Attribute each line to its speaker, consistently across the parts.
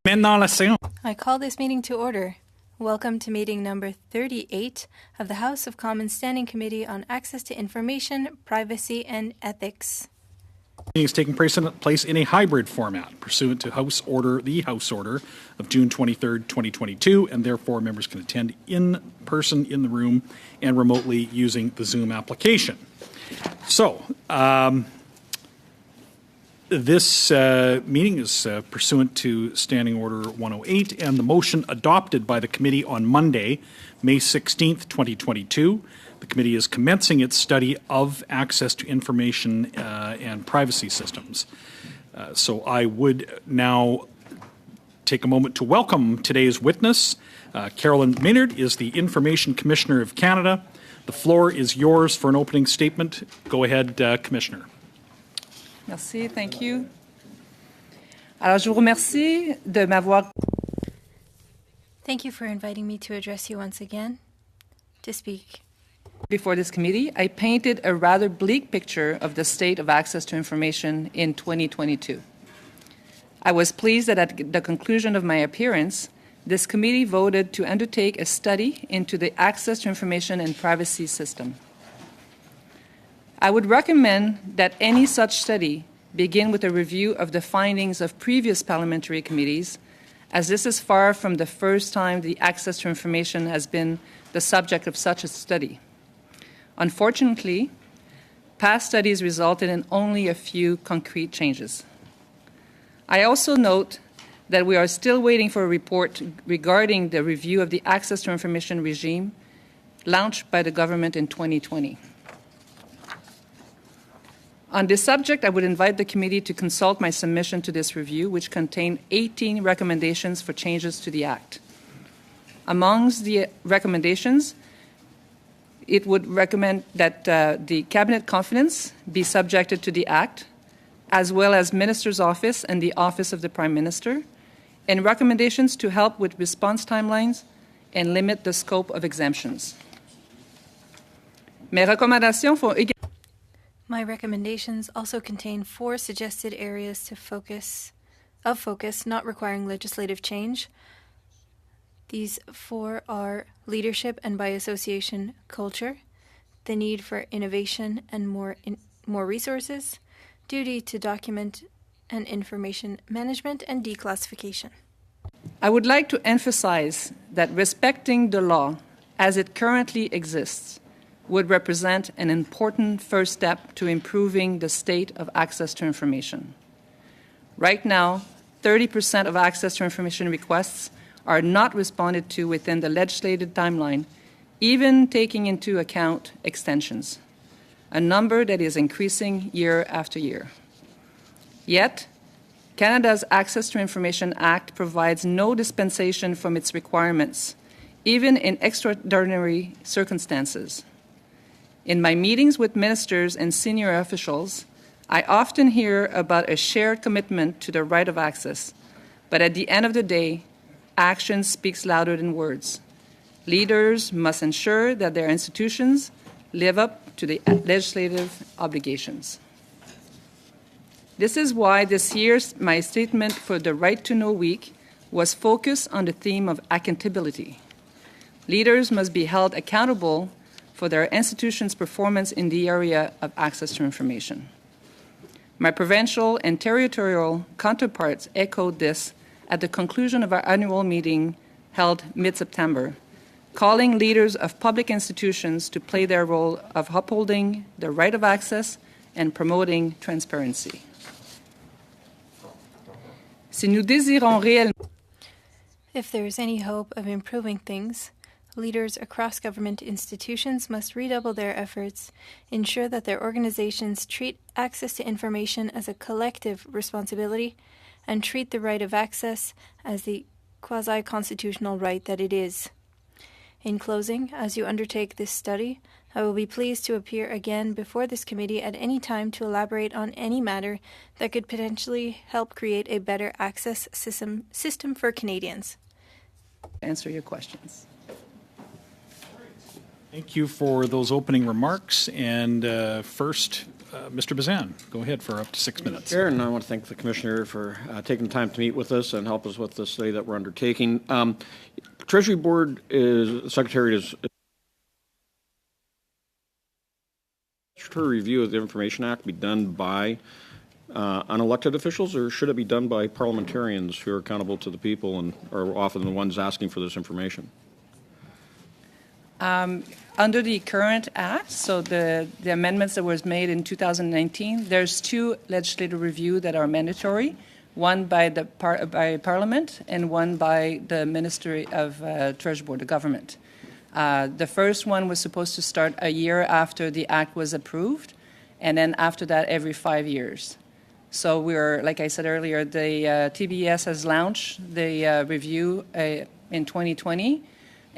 Speaker 1: Maintenant la séance.
Speaker 2: I call this meeting to order. Welcome to meeting number 38 of the House of Commons Standing Committee on Access to Information, Privacy and Ethics.
Speaker 1: Meeting is taking place in a hybrid format pursuant to the House Order of June 23rd, 2022, and therefore members can attend in person in the room and remotely using the Zoom application. So, this meeting is pursuant to Standing Order 108 and the motion adopted by the committee on Monday, May 16th, 2022. The committee is commencing its study of access to information and privacy systems. So I would now take a moment to welcome today's witness. Carolyn Maynard is the Information Commissioner of Canada. The floor is yours for an opening statement. Go ahead, Commissioner.
Speaker 3: Merci, thank you. Alors, je vous remercie de m'avoir.
Speaker 2: Thank you for inviting me to address you once again, to speak.
Speaker 3: Before this committee, I painted a rather bleak picture of the state of access to information in 2022. I was pleased that at the conclusion of my appearance, this committee voted to undertake a study into the access to information and privacy system. I would recommend that any such study begin with a review of the findings of previous parliamentary committees, as this is far from the first time the access to information has been the subject of such a study. Unfortunately, past studies resulted in only a few concrete changes. I also note that we are still waiting for a report regarding the review of the access to information regime launched by the government in 2020. On this subject, I would invite the committee to consult my submission to this review, which contained 18 recommendations for changes to the Act. Amongst the recommendations, it would recommend that the Cabinet Confidence be subjected to the Act, as well as Minister's Office and the Office of the Prime Minister, and recommendations to help with response timelines and limit the scope of exemptions. Mes recommandations font également.
Speaker 2: My recommendations also contain 4 suggested areas of focus not requiring legislative change. These 4 are leadership and by association culture, the need for innovation and more resources, duty to document and information management, and declassification.
Speaker 3: I would like to emphasize that respecting the law as it currently exists would represent an important first step to improving the state of access to information. Right now, 30% of access to information requests are not responded to within the legislated timeline, even taking into account extensions, a number that is increasing year after year. Yet, Canada's Access to Information Act provides no dispensation from its requirements, even in extraordinary circumstances. In my meetings with ministers and senior officials, I often hear about a shared commitment to the right of access, but at the end of the day, action speaks louder than words. Leaders must ensure that their institutions live up to the legislative obligations. This is why this year my statement for the Right to Know Week was focused on the theme of accountability. Leaders must be held accountable for their institution's performance in the area of access to information. My provincial and territorial counterparts echoed this at the conclusion of our annual meeting held mid-September, calling leaders of public institutions to play their role of upholding the right of access and promoting transparency. Si nous désirons réellement.
Speaker 2: If there is any hope of improving things, leaders across government institutions must redouble their efforts, ensure that their organizations treat access to information as a collective responsibility, and treat the right of access as the quasi-constitutional right that it is. In closing, as you undertake this study, I will be pleased to appear again before this committee at any time to elaborate on any matter that could potentially help create a better access system for Canadians.
Speaker 3: Answer your questions.
Speaker 1: Thank you for those opening remarks. And first, Mr. Bazan, go ahead for up to 6 minutes.
Speaker 4: Chair, and I want to thank the Commissioner for taking the time to meet with us and help us with the study that we're undertaking. Treasury Board Secretary is statutory review of the Information Act be done by unelected officials, or should it be done by parliamentarians who are accountable to the people and are often the ones asking for this information?
Speaker 3: Under the current act, so the amendments that was made in 2019, there's two legislative review that are mandatory, one by the by Parliament and one by the Ministry of Treasury Board, the government. The first one was supposed to start a year after the act was approved, and then after that, every 5 years. So we're, like I said earlier, the TBS has launched the review in 2020.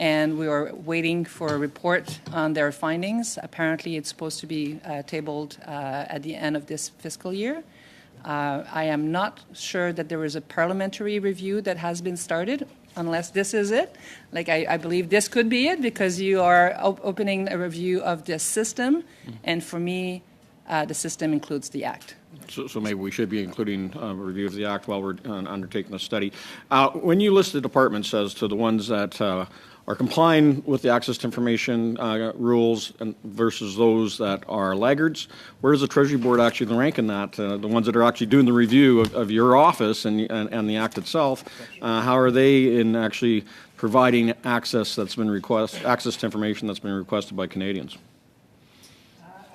Speaker 3: And we are waiting for a report on their findings. Apparently, it's supposed to be tabled at the end of this fiscal year. I am not sure that there is a parliamentary review that has been started, unless this is it. Like, I believe this could be it, because you are opening a review of this system. And for me, the system includes the Act.
Speaker 4: So maybe we should be including a review of the Act while we're undertaking the study. When you list the departments as to the ones that are complying with the access to information rules versus those that are laggards, where does the Treasury Board actually rank in that? The ones that are actually doing the review of your office and the Act itself, how are they in actually providing access to information that's been requested by Canadians?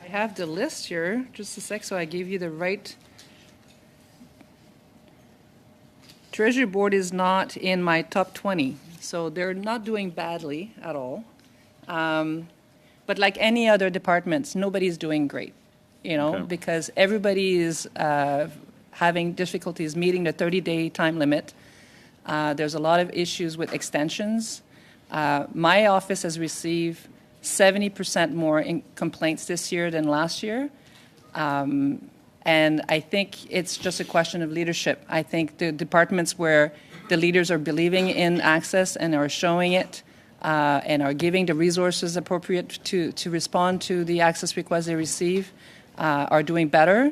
Speaker 3: I have the list here, just a sec, so I gave you the right. Treasury Board is not in my top 20. So they're not doing badly at all. But like any other departments, nobody's doing great, because everybody is having difficulties meeting the 30-day time limit. There's a lot of issues with extensions. My office has received 70% more complaints this year than last year. And I think it's just a question of leadership. I think the departments where the leaders are believing in access and are showing it and are giving the resources appropriate to respond to the access requests they receive are doing better.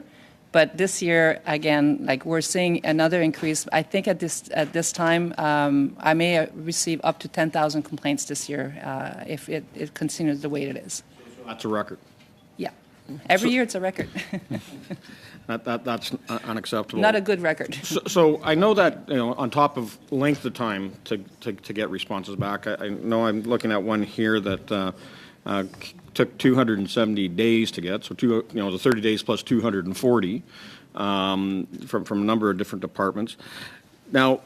Speaker 3: But this year, again, like we're seeing another increase. I think at this time, I may receive up to 10,000 complaints this year if it continues the way it is.
Speaker 4: That's a record.
Speaker 3: Yeah. Every year it's a record.
Speaker 4: That's unacceptable.
Speaker 3: Not a good record.
Speaker 4: So I know that on top of length of time to get responses back, I know I'm looking at one here that took 270 days to get. So the 30 days plus 240 from a number of different departments. Now,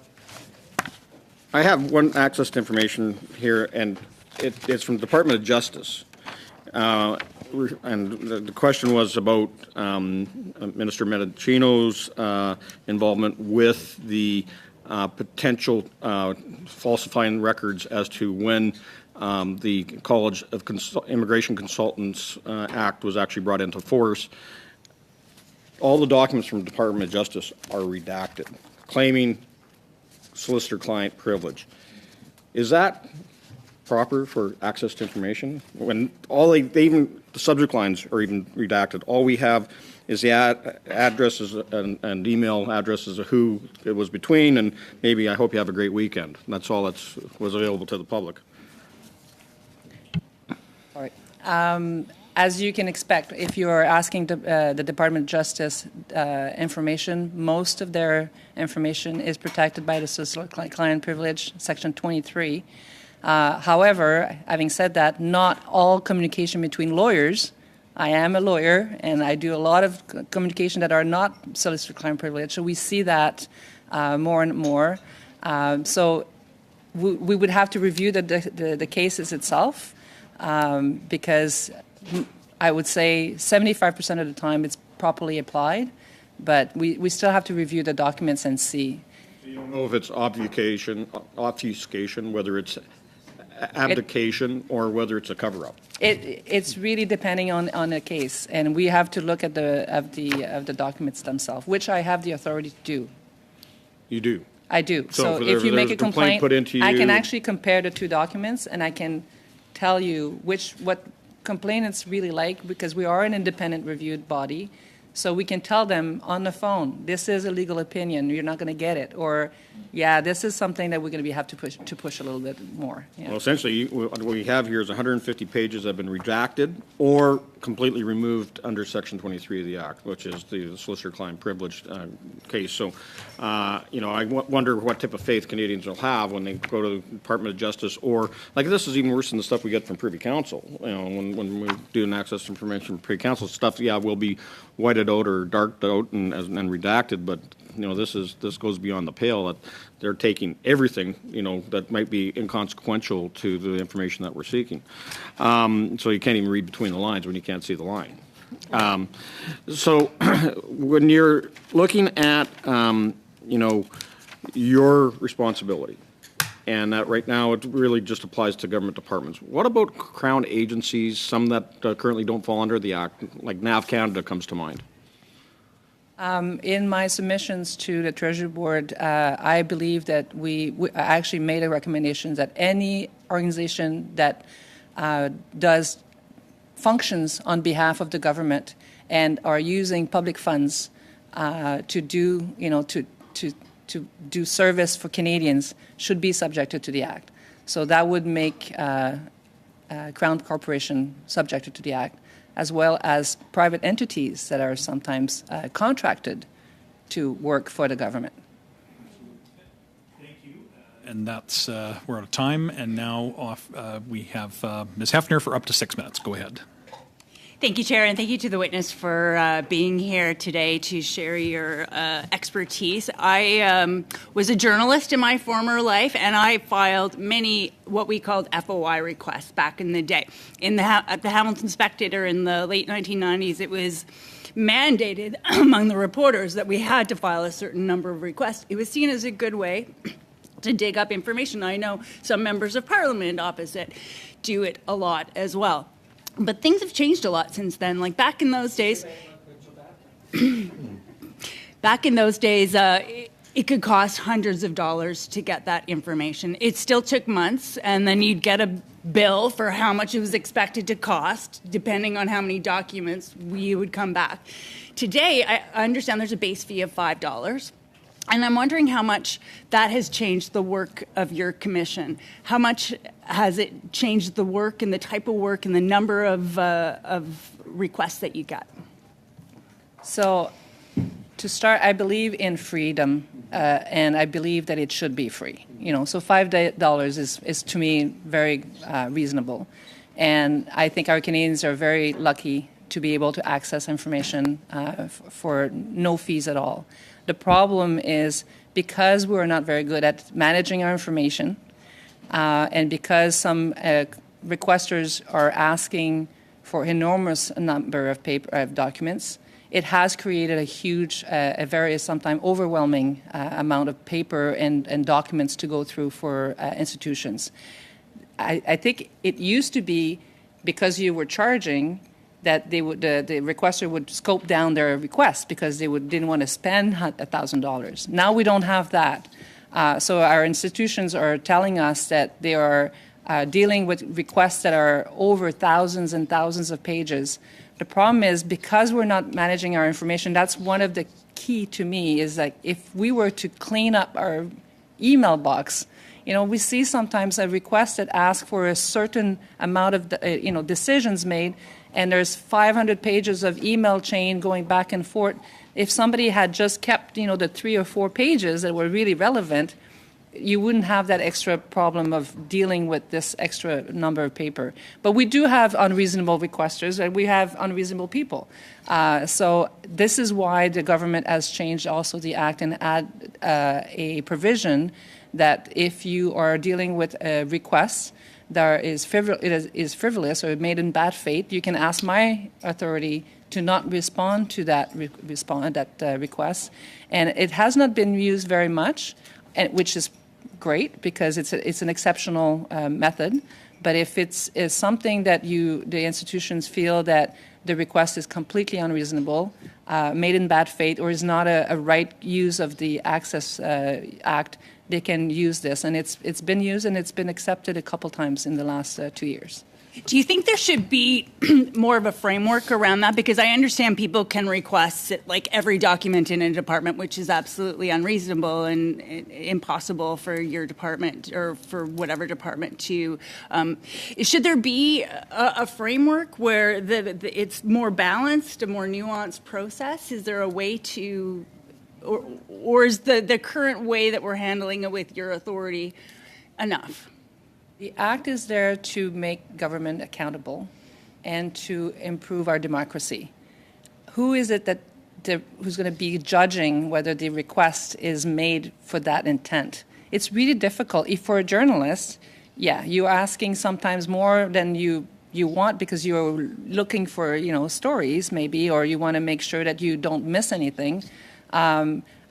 Speaker 4: I have one access to information here, and it's from the Department of Justice. And the question was about Minister Mendicino's involvement with the potential falsifying records as to when the College of Immigration Consultants Act was actually brought into force. All the documents from the Department of Justice are redacted, claiming solicitor-client privilege. Is that proper for access to information when the subject lines are even redacted? All we have is the addresses and email addresses of who it was between, and maybe I hope you have a great weekend. And that's all that was available to the public.
Speaker 3: All right. As you can expect, if you are asking the Department of Justice information, most of their information is protected by the solicitor-client privilege, Section 23. However, having said that, not all communication between lawyers. I am a lawyer, and I do a lot of communication that are not solicitor-client privilege. So we see that more and more. So we would have to review the cases itself because I would say 75% of the time it's properly applied, but we still have to review the documents and see.
Speaker 4: You don't know if it's obfuscation, whether it's abdication or whether it's a cover-up.
Speaker 3: It's really depending on the case, and we have to look at the documents themselves, which I have the authority to do.
Speaker 4: You do?
Speaker 3: I do.
Speaker 4: So
Speaker 3: if you make a complaint
Speaker 4: put into you,
Speaker 3: I can actually compare the two documents, and I can tell you complainants really like, because we are an independent reviewed body. So we can tell them on the phone, this is a legal opinion, you're not going to get it. Or, yeah, this is something that we're going to have to push a little bit more. Yeah.
Speaker 4: Well, essentially, what we have here is 150 pages that have been redacted or completely removed under Section 23 of the Act, which is the solicitor-client privilege case. So, I wonder what type of faith Canadians will have when they go to the Department of Justice, or, like, this is even worse than the stuff we get from Privy Council. When we do an access to information from Privy Council stuff, yeah, will be whited out or darked out and redacted, but this goes beyond the pale. That they're taking everything that might be inconsequential to the information that we're seeking. So you can't even read between the lines when you can't see the line. So when you're looking at your responsibility, and that right now it really just applies to government departments. What about Crown agencies, some that currently don't fall under the Act, like NAV Canada comes to mind?
Speaker 3: In my submissions to the Treasury Board, I believe that we actually made a recommendation that any organization that does functions on behalf of the government and are using public funds to do, to do service for Canadians should be subjected to the Act. So that would make Crown Corporation subjected to the Act, as well as private entities that are sometimes contracted to work for the government.
Speaker 1: Thank you. And that's, we're out of time. And now we have Ms. Hefner for up to 6 minutes. Go ahead.
Speaker 5: Thank you, Chair, and thank you to the witness for being here today to share your expertise. I was a journalist in my former life, and I filed many what we called FOI requests back in the day. At the Hamilton Spectator in the late 1990s, it was mandated among the reporters that we had to file a certain number of requests. It was seen as a good way to dig up information. I know some members of Parliament opposite do it a lot as well. But things have changed a lot since then. Like back in those days, it could cost hundreds of dollars to get that information. It still took months, and then you'd get a bill for how much it was expected to cost, depending on how many documents you would come back. Today, I understand there's a base fee of $5. And I'm wondering how much that has changed the work of your commission. How much has it changed the work and the type of work and the number of requests that you get?
Speaker 3: So to start, I believe in freedom, and I believe that it should be free. So $5 is to me very reasonable. And I think our Canadians are very lucky to be able to access information for no fees at all. The problem is because we're not very good at managing our information, and because some requesters are asking for enormous number of documents, it has created a huge, a very sometimes overwhelming amount of paper and documents to go through for institutions. I think it used to be because you were charging that they would, the requester would scope down their request because they didn't want to spend $1,000. Now we don't have that. So our institutions are telling us that they are dealing with requests that are over thousands and thousands of pages. The problem is because we're not managing our information, that's one of the key to me is like if we were to clean up our email box, we see sometimes a request that asks for a certain amount of, decisions made, and there's 500 pages of email chain going back and forth. If somebody had just kept, the 3 or 4 pages that were really relevant, you wouldn't have that extra problem of dealing with this extra number of paper. But we do have unreasonable requesters, and we have unreasonable people. So this is why the government has changed also the Act and add a provision that if you are dealing with requests that is frivolous or made in bad faith, you can ask my authority to not respond to that request. And it has not been used very much, which is great because it's an exceptional method. But if it's something that the institutions feel that the request is completely unreasonable, made in bad faith, or is not a right use of the Access Act, they can use this. And it's been used and it's been accepted a couple times in the last 2 years.
Speaker 5: Do you think there should be more of a framework around that? Because I understand people can request like every document in a department, which is absolutely unreasonable and impossible for your department or for whatever department to. Should there be a framework where it's more balanced, a more nuanced process? Is there a way to, or is the current way that we're handling it with your authority enough?
Speaker 3: The Act is there to make government accountable and to improve our democracy. Who is it who's going to be judging whether the request is made for that intent? It's really difficult. If for a journalist, you're asking sometimes more than you want because you're looking for stories maybe, or you want to make sure that you don't miss anything.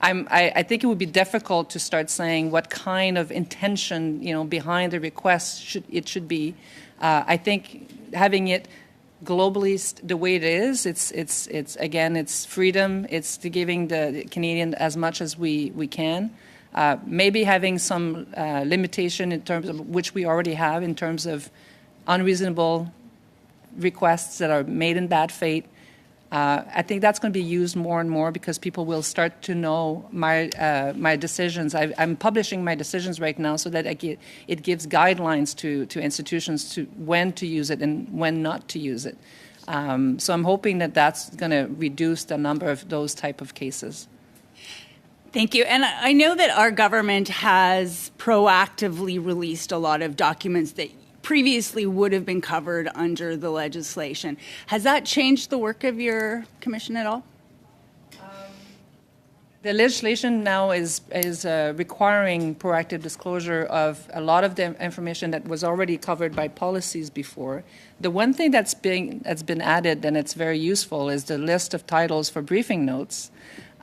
Speaker 3: I think it would be difficult to start saying what kind of intention behind the request should be. I think having it globally the way it is, it's freedom. It's to giving the Canadian as much as we can. Maybe having some limitation in terms of which we already have in terms of unreasonable requests that are made in bad faith. I think that's going to be used more and more because people will start to know my decisions. I'm publishing my decisions right now so that it gives guidelines to institutions to when to use it and when not to use it. So I'm hoping that that's going to reduce the number of those type of cases.
Speaker 5: Thank you. And I know that our government has proactively released a lot of documents that previously would have been covered under the legislation. Has that changed the work of your commission at all?
Speaker 3: The legislation now is requiring proactive disclosure of a lot of the information that was already covered by policies before. The one thing that's been added, and it's very useful, is the list of titles for briefing notes.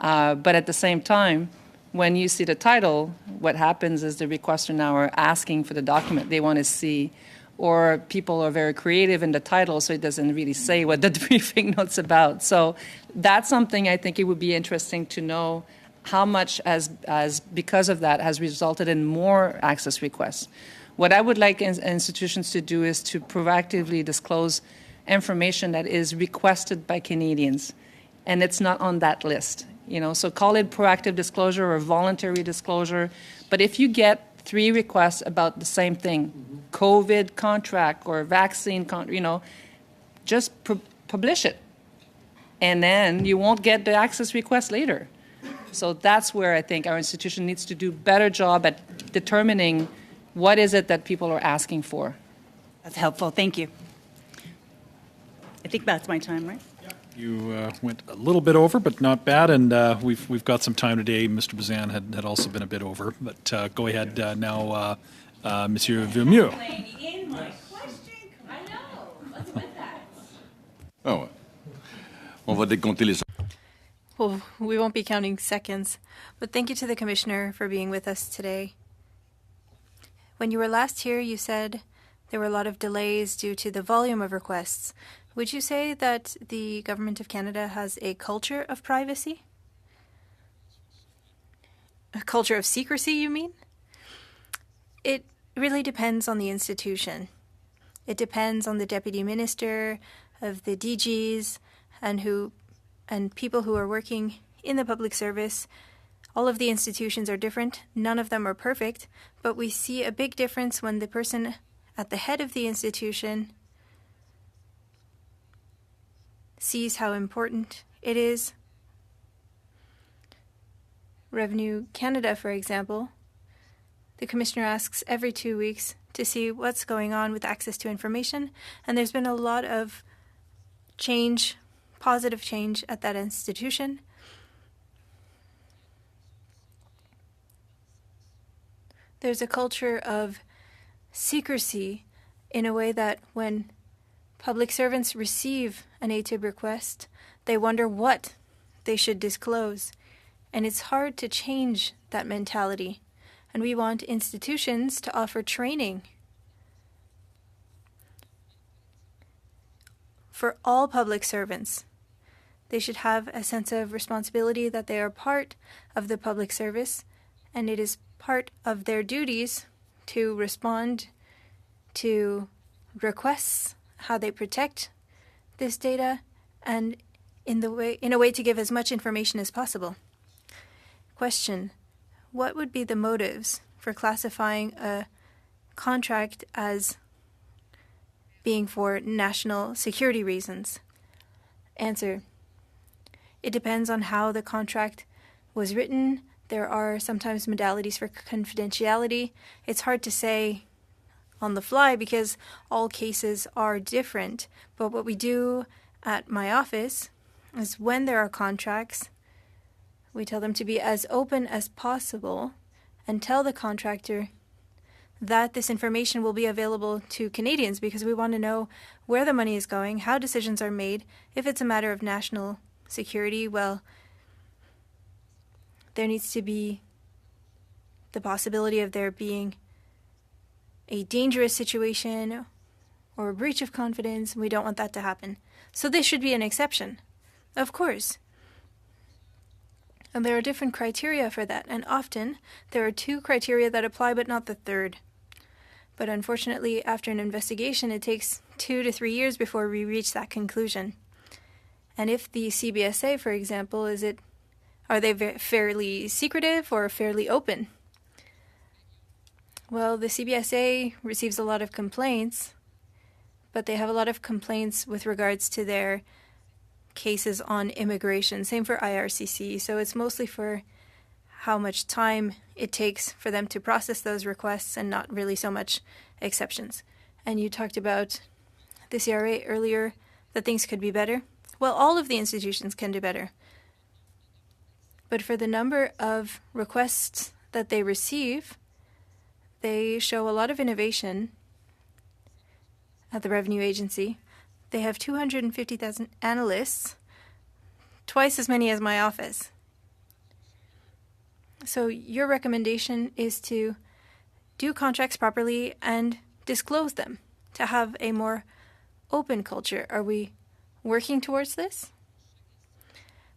Speaker 3: But at the same time, when you see the title, what happens is the requester now are asking for the document they want to see, or people are very creative in the title, so it doesn't really say what the briefing note's about. So that's something I think it would be interesting to know how much as because of that has resulted in more access requests. What I would like institutions to do is to proactively disclose information that is requested by Canadians, and it's not on that list. So call it proactive disclosure or voluntary disclosure. But if you get 3 requests about the same thing, COVID contract or vaccine, just publish it. And then you won't get the access request later. So that's where I think our institution needs to do a better job at determining what is it that people are asking for.
Speaker 5: That's helpful. Thank you. I think that's my time, right?
Speaker 1: You went a little bit over, but not bad, and we've got some time today. Mr. Bazan had also been a bit over, but go ahead now, Monsieur Villemeux.
Speaker 5: In my question. I know. What's with that?
Speaker 6: Oh, on va décompter les.
Speaker 2: Well, we won't be counting seconds, but thank you to the Commissioner for being with us today. When you were last here, you said there were a lot of delays due to the volume of requests. Would you say that the Government of Canada has a culture of privacy? A culture of secrecy, you mean? It really depends on the institution. It depends on the Deputy Minister, of the DGs, and people who are working in the public service. All of the institutions are different. None of them are perfect, but we see a big difference when the person at the head of the institution sees how important it is. Revenue Canada, for example, the Commissioner asks every 2 weeks to see what's going on with access to information, and there's been a lot of change, positive change at that institution. There's a culture of secrecy in a way that when public servants receive an ATIB request, they wonder what they should disclose. And it's hard to change that mentality. And we want institutions to offer training for all public servants. They should have a sense of responsibility that they are part of the public service, and it is part of their duties to respond to requests how they protect this data, and in a way to give as much information as possible. Question: what would be the motives for classifying a contract as being for national security reasons? Answer: it depends on how the contract was written. There are sometimes modalities for confidentiality. It's hard to say on the fly because all cases are different. But what we do at my office is when there are contracts, we tell them to be as open as possible and tell the contractor that this information will be available to Canadians because we want to know where the money is going, how decisions are made. If it's a matter of national security, well, there needs to be the possibility of there being a dangerous situation or a breach of confidence. We don't want that to happen. So this should be an exception, of course. And there are different criteria for that, and often there are 2 criteria that apply but not the third. But unfortunately, after an investigation, it takes 2 to 3 years before we reach that conclusion. And if the CBSA, for example, are they fairly secretive or fairly open? Well, the CBSA receives a lot of complaints, but they have a lot of complaints with regards to their cases on immigration. Same for IRCC. So it's mostly for how much time it takes for them to process those requests and not really so much exceptions. And you talked about the CRA earlier, that things could be better. Well, all of the institutions can do better. But for the number of requests that they receive, they show a lot of innovation at the Revenue Agency. They have 250,000 analysts, twice as many as my office. So your recommendation is to do contracts properly and disclose them, to have a more open culture. Are we working towards this?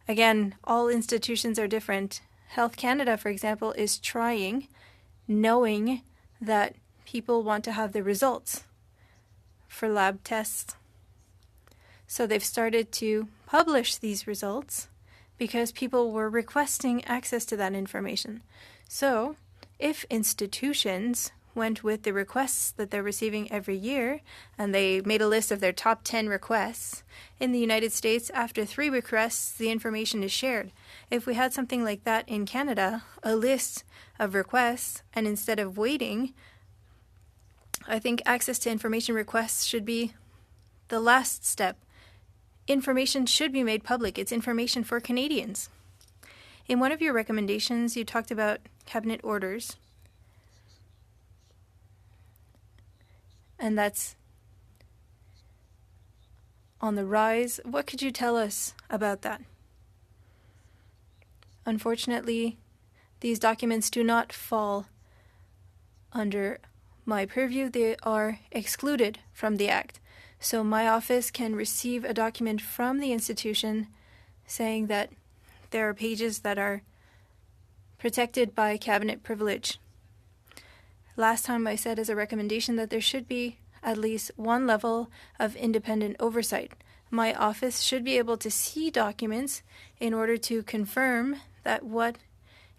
Speaker 2: Again, all institutions are different. Health Canada, for example, is trying, knowing that people want to have the results for lab tests. So they've started to publish these results because people were requesting access to that information. So if institutions went with the requests that they're receiving every year, and they made a list of their top 10 requests, in the United States, after 3 requests, the information is shared. If we had something like that in Canada, a list of requests, and instead of waiting, I think access to information requests should be the last step. Information should be made public. It's information for Canadians. In one of your recommendations, you talked about cabinet orders. And that's on the rise. What could you tell us about that? Unfortunately, these documents do not fall under my purview. They are excluded from the Act. So my office can receive a document from the institution saying that there are pages that are protected by cabinet privilege. Last time I said as a recommendation that there should be at least one level of independent oversight. My office should be able to see documents in order to confirm that what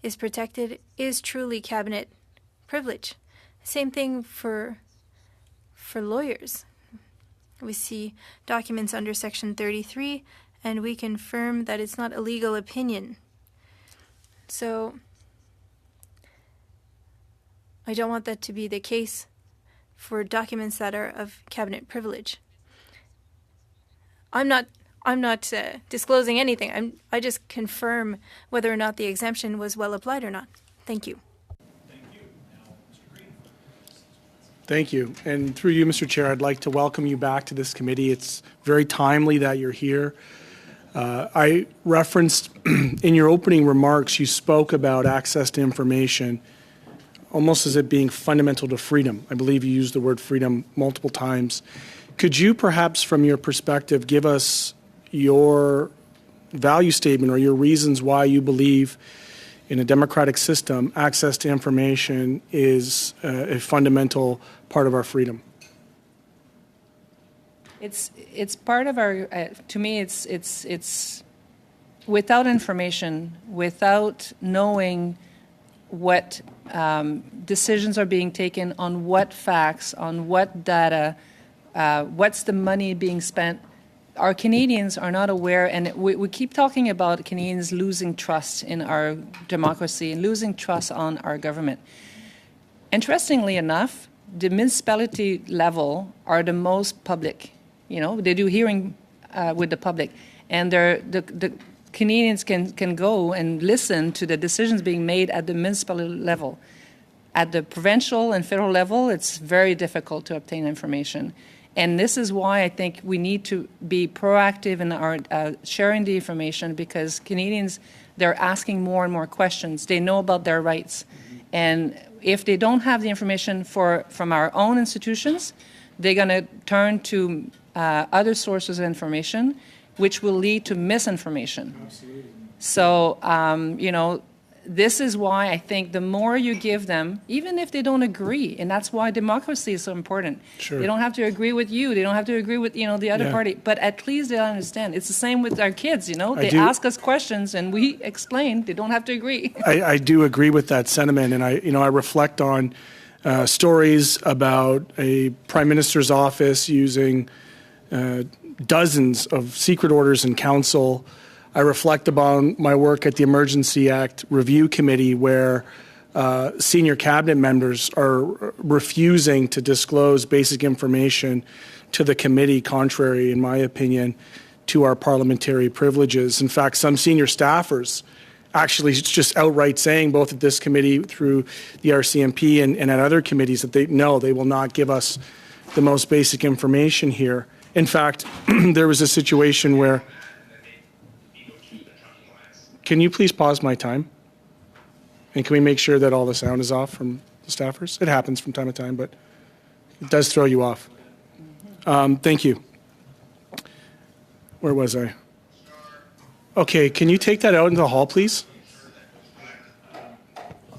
Speaker 2: is protected is truly cabinet privilege. Same thing for lawyers. We see documents under Section 33, and we confirm that it's not a legal opinion. So I don't want that to be the case for documents that are of cabinet privilege. I'm not disclosing anything. I just confirm whether or not the exemption was well applied or not. Thank you.
Speaker 7: Thank you. And through you, Mr. Chair, I'd like to welcome you back to this committee. It's very timely that you're here. I referenced in your opening remarks, you spoke about access to information almost as it being fundamental to freedom. I believe you used the word freedom multiple times. Could you perhaps, from your perspective, give us your value statement or your reasons why you believe in a democratic system, access to information is a fundamental part of our freedom?
Speaker 3: It's part of our. To me, it's without information, without knowing what decisions are being taken on what facts, on what data, what's the money being spent. Our Canadians are not aware, and we keep talking about Canadians losing trust in our democracy and losing trust on our government. Interestingly enough, the municipality level are the most public. You know, they do hearing with the public, and the Canadians can go and listen to the decisions being made at the municipal level. At the provincial and federal level, it's very difficult to obtain information. And this is why I think we need to be proactive in our sharing the information, because Canadians, they're asking more and more questions. They know about their rights. And if they don't have the information from our own institutions, they're going to turn to other sources of information, which will lead to misinformation. Absolutely. So, you know, this is why I think the more you give them, even if they don't agree, and that's why democracy is so important.
Speaker 7: Sure.
Speaker 3: They don't have to agree with you. They don't have to agree with, you know, the other party. But at least they understand. It's the same with our kids, you know. They ask us questions and we explain. They don't have to agree.
Speaker 7: I do agree with that sentiment, and I reflect on stories about a prime minister's office using dozens of secret orders in council. I reflect upon my work at the Emergency Act Review Committee, where senior cabinet members are refusing to disclose basic information to the committee, contrary, in my opinion, to our parliamentary privileges. In fact, some senior staffers actually just outright saying, both at this committee through the RCMP and at other committees, that they will not give us the most basic information here. In fact, there was a situation where... Can you please pause my time? And can we make sure that all the sound is off from the staffers? It happens from time to time, but it does throw you off. Thank you. Where was I? Okay, can you take that out into the hall, please?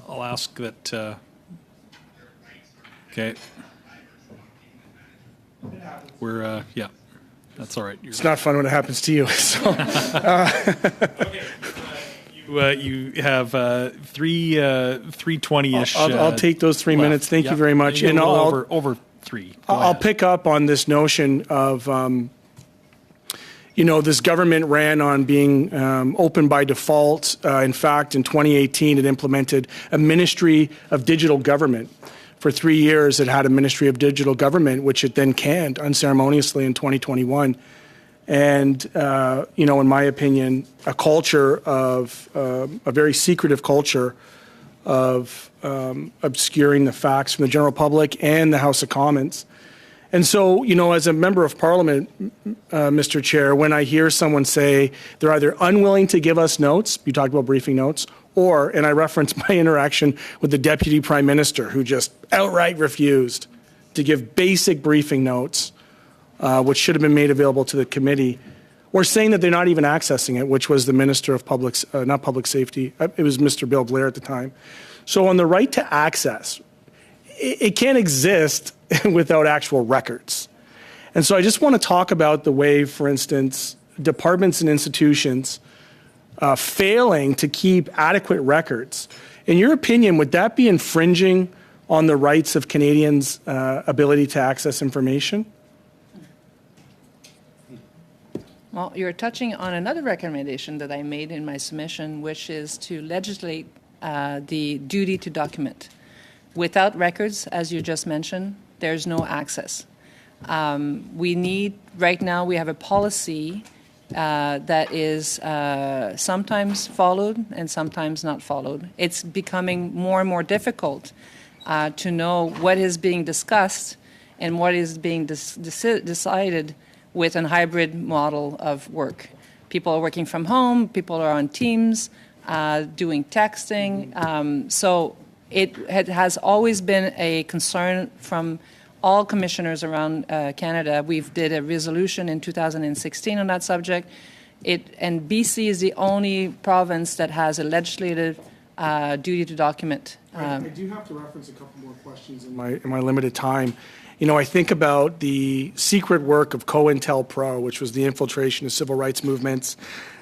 Speaker 1: I'll ask that. Okay. We're, yeah, that's all right.
Speaker 7: It's not fun when it happens to you. So.
Speaker 1: You have 3:20-ish.
Speaker 7: I'll take those 3 minutes. Thank you very much.
Speaker 1: And over 3.
Speaker 7: I'll pick up on this notion of, this government ran on being open by default. In fact, in 2018, it implemented a Ministry of Digital Government. For 3 years, it had a Ministry of Digital Government, which it then canned unceremoniously in 2021. And, in my opinion, a culture of, a very secretive culture of obscuring the facts from the general public and the House of Commons. And so, as a member of Parliament, Mr. Chair, when I hear someone say they're either unwilling to give us notes, you talked about briefing notes, or, and I reference my interaction with the Deputy Prime Minister, who just outright refused to give basic briefing notes, which should have been made available to the committee, or saying that they're not even accessing it, which was the Minister of not Public Safety, it was Mr. Bill Blair at the time. So on the right to access, it can't exist without actual records. And so I just want to talk about the way, for instance, departments and institutions failing to keep adequate records. In your opinion, would that be infringing on the rights of Canadians' ability to access information?
Speaker 3: Well, you're touching on another recommendation that I made in my submission, which is to legislate the duty to document. Without records, as you just mentioned, there's no access. Right now we have a policy that is sometimes followed and sometimes not followed. It's becoming more and more difficult to know what is being discussed and what is being decided with a hybrid model of work. People are working from home, people are on Teams, doing texting. So it has always been a concern from all commissioners around Canada. We've did a resolution in 2016 on that subject. And BC is the only province that has a legislative duty to document.
Speaker 7: I do have to reference a couple more questions in my limited time. I think about the secret work of COINTELPRO, which was the infiltration of civil rights movements.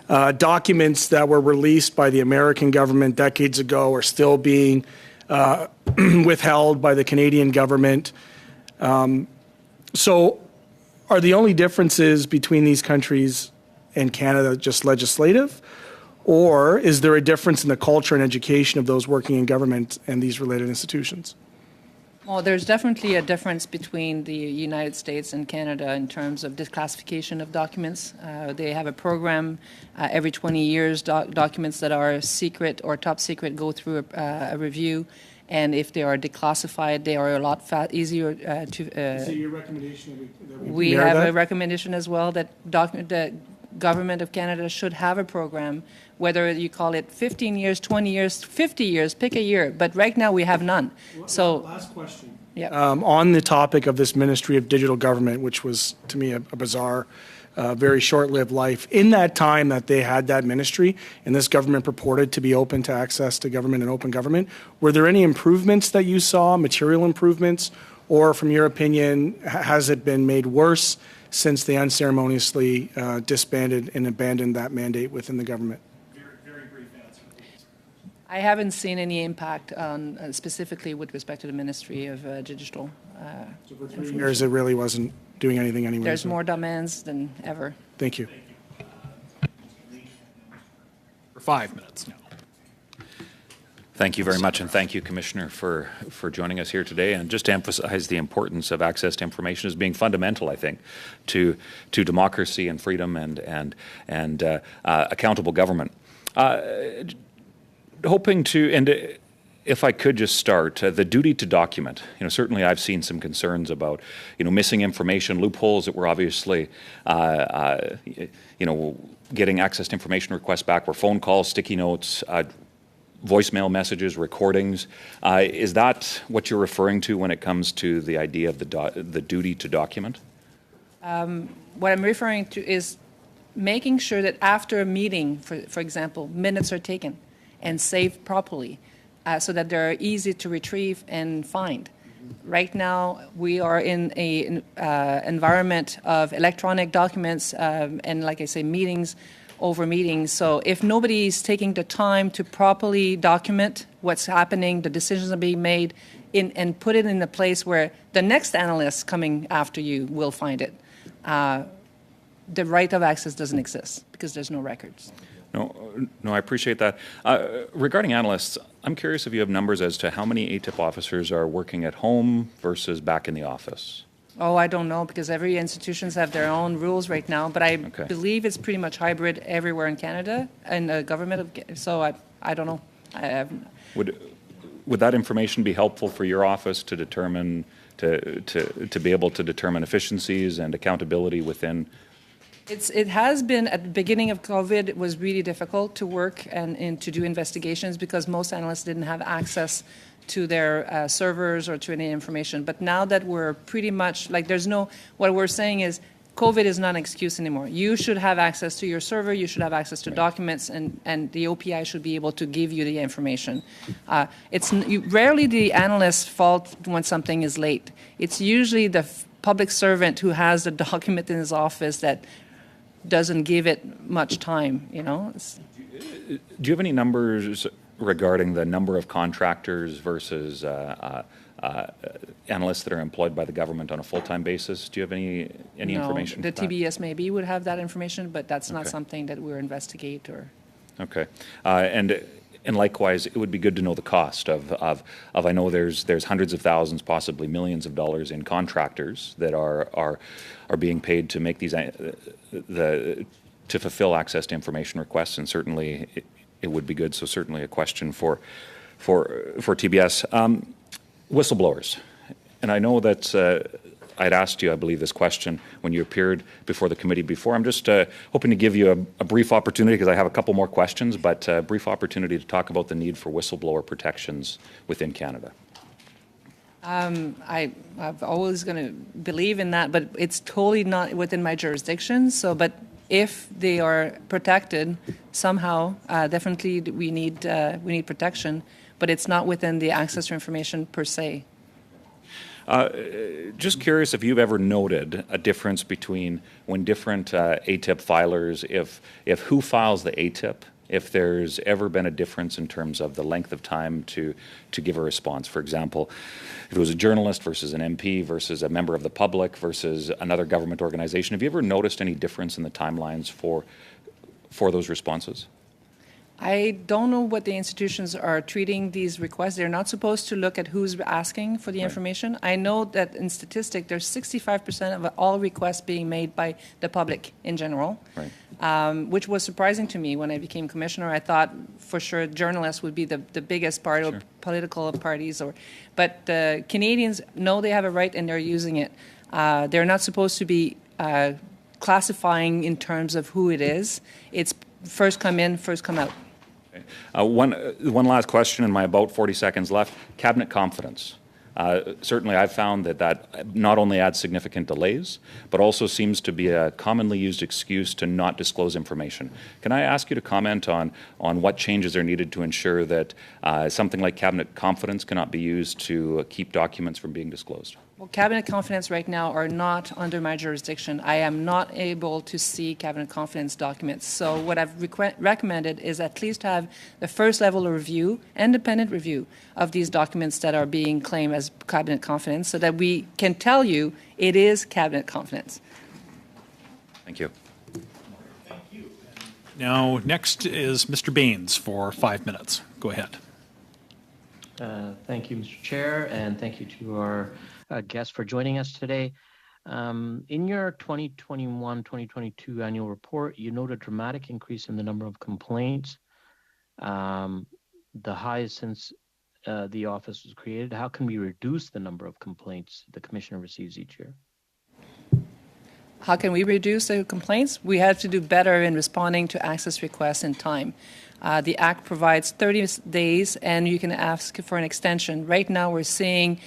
Speaker 7: Documents that were released by the American government decades ago are still being withheld by the Canadian government. So are the only differences between these countries and Canada just legislative? Or is there a difference in the culture and education of those working in government and these related institutions?
Speaker 3: Well, there's definitely a difference between the United States and Canada in terms of declassification of documents. They have a program every 20 years, documents that are secret or top secret go through a review, and if they are declassified, they are a lot easier to...
Speaker 7: Is it your recommendation that
Speaker 3: we have a recommendation as well that the Government of Canada should have a program, whether you call it 15 years, 20 years, 50 years, pick a year. But right now we have none. So,
Speaker 7: last question.
Speaker 3: Yeah.
Speaker 7: On the topic of this Ministry of Digital Government, which was to me a bizarre, very short-lived life. In that time that they had that ministry, and this government purported to be open to access to government and open government, were there any improvements that you saw, material improvements, or from your opinion, has it been made worse since they unceremoniously disbanded and abandoned that mandate within the government?
Speaker 1: Very brief answer.
Speaker 3: I haven't seen any impact on specifically with respect to the Ministry of Digital.
Speaker 7: So for 3 years, it really wasn't doing anything anyway.
Speaker 3: There's more demands than ever.
Speaker 7: Thank you.
Speaker 1: For 5 minutes now.
Speaker 8: Thank you very much, and thank you, Commissioner, for joining us here today. And just to emphasize the importance of access to information as being fundamental, I think, to democracy and freedom and accountable government. Hoping to, and if I could just start, the duty to document. Certainly I've seen some concerns about, missing information, loopholes that were obviously, getting access to information requests back were phone calls, sticky notes, voicemail messages, recordings. Is that what you're referring to when it comes to the idea of the duty to document?
Speaker 3: What I'm referring to is making sure that after a meeting, for example, minutes are taken and saved properly so that they're easy to retrieve and find. Right now, we are in an environment of electronic documents and, like I say, meetings over meetings. So if nobody is taking the time to properly document what's happening, the decisions are being made, and put it in a place where the next analyst coming after you will find it, the right of access doesn't exist because there's no records.
Speaker 8: No, I appreciate that. Regarding analysts, I'm curious if you have numbers as to how many ATIP officers are working at home versus back in the office.
Speaker 3: Oh, I don't know, because every institutions have their own rules right now, but I believe it's pretty much hybrid everywhere in Canada and the government. So I don't know.
Speaker 8: Would that information be helpful for your office to determine, to be able to determine efficiencies and accountability within?
Speaker 3: It has been, at the beginning of COVID, it was really difficult to work and to do investigations because most analysts didn't have access to their servers or to any information. But now that we're pretty much, what we're saying is COVID is not an excuse anymore. You should have access to your server, you should have access to documents, and the OPI should be able to give you the information. It's rarely the analyst's fault when something is late. It's usually the public servant who has the document in his office that doesn't give it much time, Do
Speaker 8: you have any numbers regarding the number of contractors versus analysts that are employed by the government on a full-time basis? Do you have any information?
Speaker 3: No, the TBS maybe would have that information, but that's not something that we're investigate or.
Speaker 8: Okay, and likewise, it would be good to know the cost of I know there's hundreds of thousands, possibly millions of dollars in contractors that are being paid to make these to fulfill access to information requests, and certainly it would be good. So certainly a question for TBS. Whistleblowers, and I know that I'd asked you, I believe, this question when you appeared before the committee before. I'm just hoping to give you a brief opportunity, because I have a couple more questions, but a brief opportunity to talk about the need for whistleblower protections within Canada.
Speaker 3: I'm always going to believe in that, but it's totally not within my jurisdiction. So, but if they are protected somehow, definitely we need protection, but it's not within the access to information per se.
Speaker 8: Just curious if you've ever noted a difference between when different ATIP filers, if who files the ATIP, if there's ever been a difference in terms of the length of time to give a response. For example, if it was a journalist versus an MP versus a member of the public versus another government organization, have you ever noticed any difference in the timelines for those responses?
Speaker 3: I don't know what the institutions are treating these requests. They're not supposed to look at who's asking for the information. I know that in statistics, there's 65% of all requests being made by the public in general, which was surprising to me when I became commissioner. I thought for sure journalists would be the biggest part of political parties, but Canadians know they have a right and they're using it. They're not supposed to be classifying in terms of who it is. It's first come in, first come out.
Speaker 8: One last question in my about 40 seconds left. Cabinet confidence. Certainly I've found that not only adds significant delays, but also seems to be a commonly used excuse to not disclose information. Can I ask you to comment on what changes are needed to ensure that something like cabinet confidence cannot be used to keep documents from being disclosed?
Speaker 3: Well, cabinet confidence right now are not under my jurisdiction. I am not able to see cabinet confidence documents. So what I've recommended is at least have the first level of review, independent review of these documents that are being claimed as cabinet confidence so that we can tell you it is cabinet confidence.
Speaker 8: Thank you.
Speaker 1: Now, next is Mr. Baines for 5 minutes. Go ahead.
Speaker 9: Thank you, Mr. Chair, and thank you to our guests for joining us today. In your 2021-2022 annual report, you note a dramatic increase in the number of complaints, the highest since the office was created. How can we reduce the number of complaints the Commissioner receives each year?
Speaker 3: How can we reduce the complaints? We have to do better in responding to access requests in time. The Act provides 30 days, and you can ask for an extension. Right now, we're seeing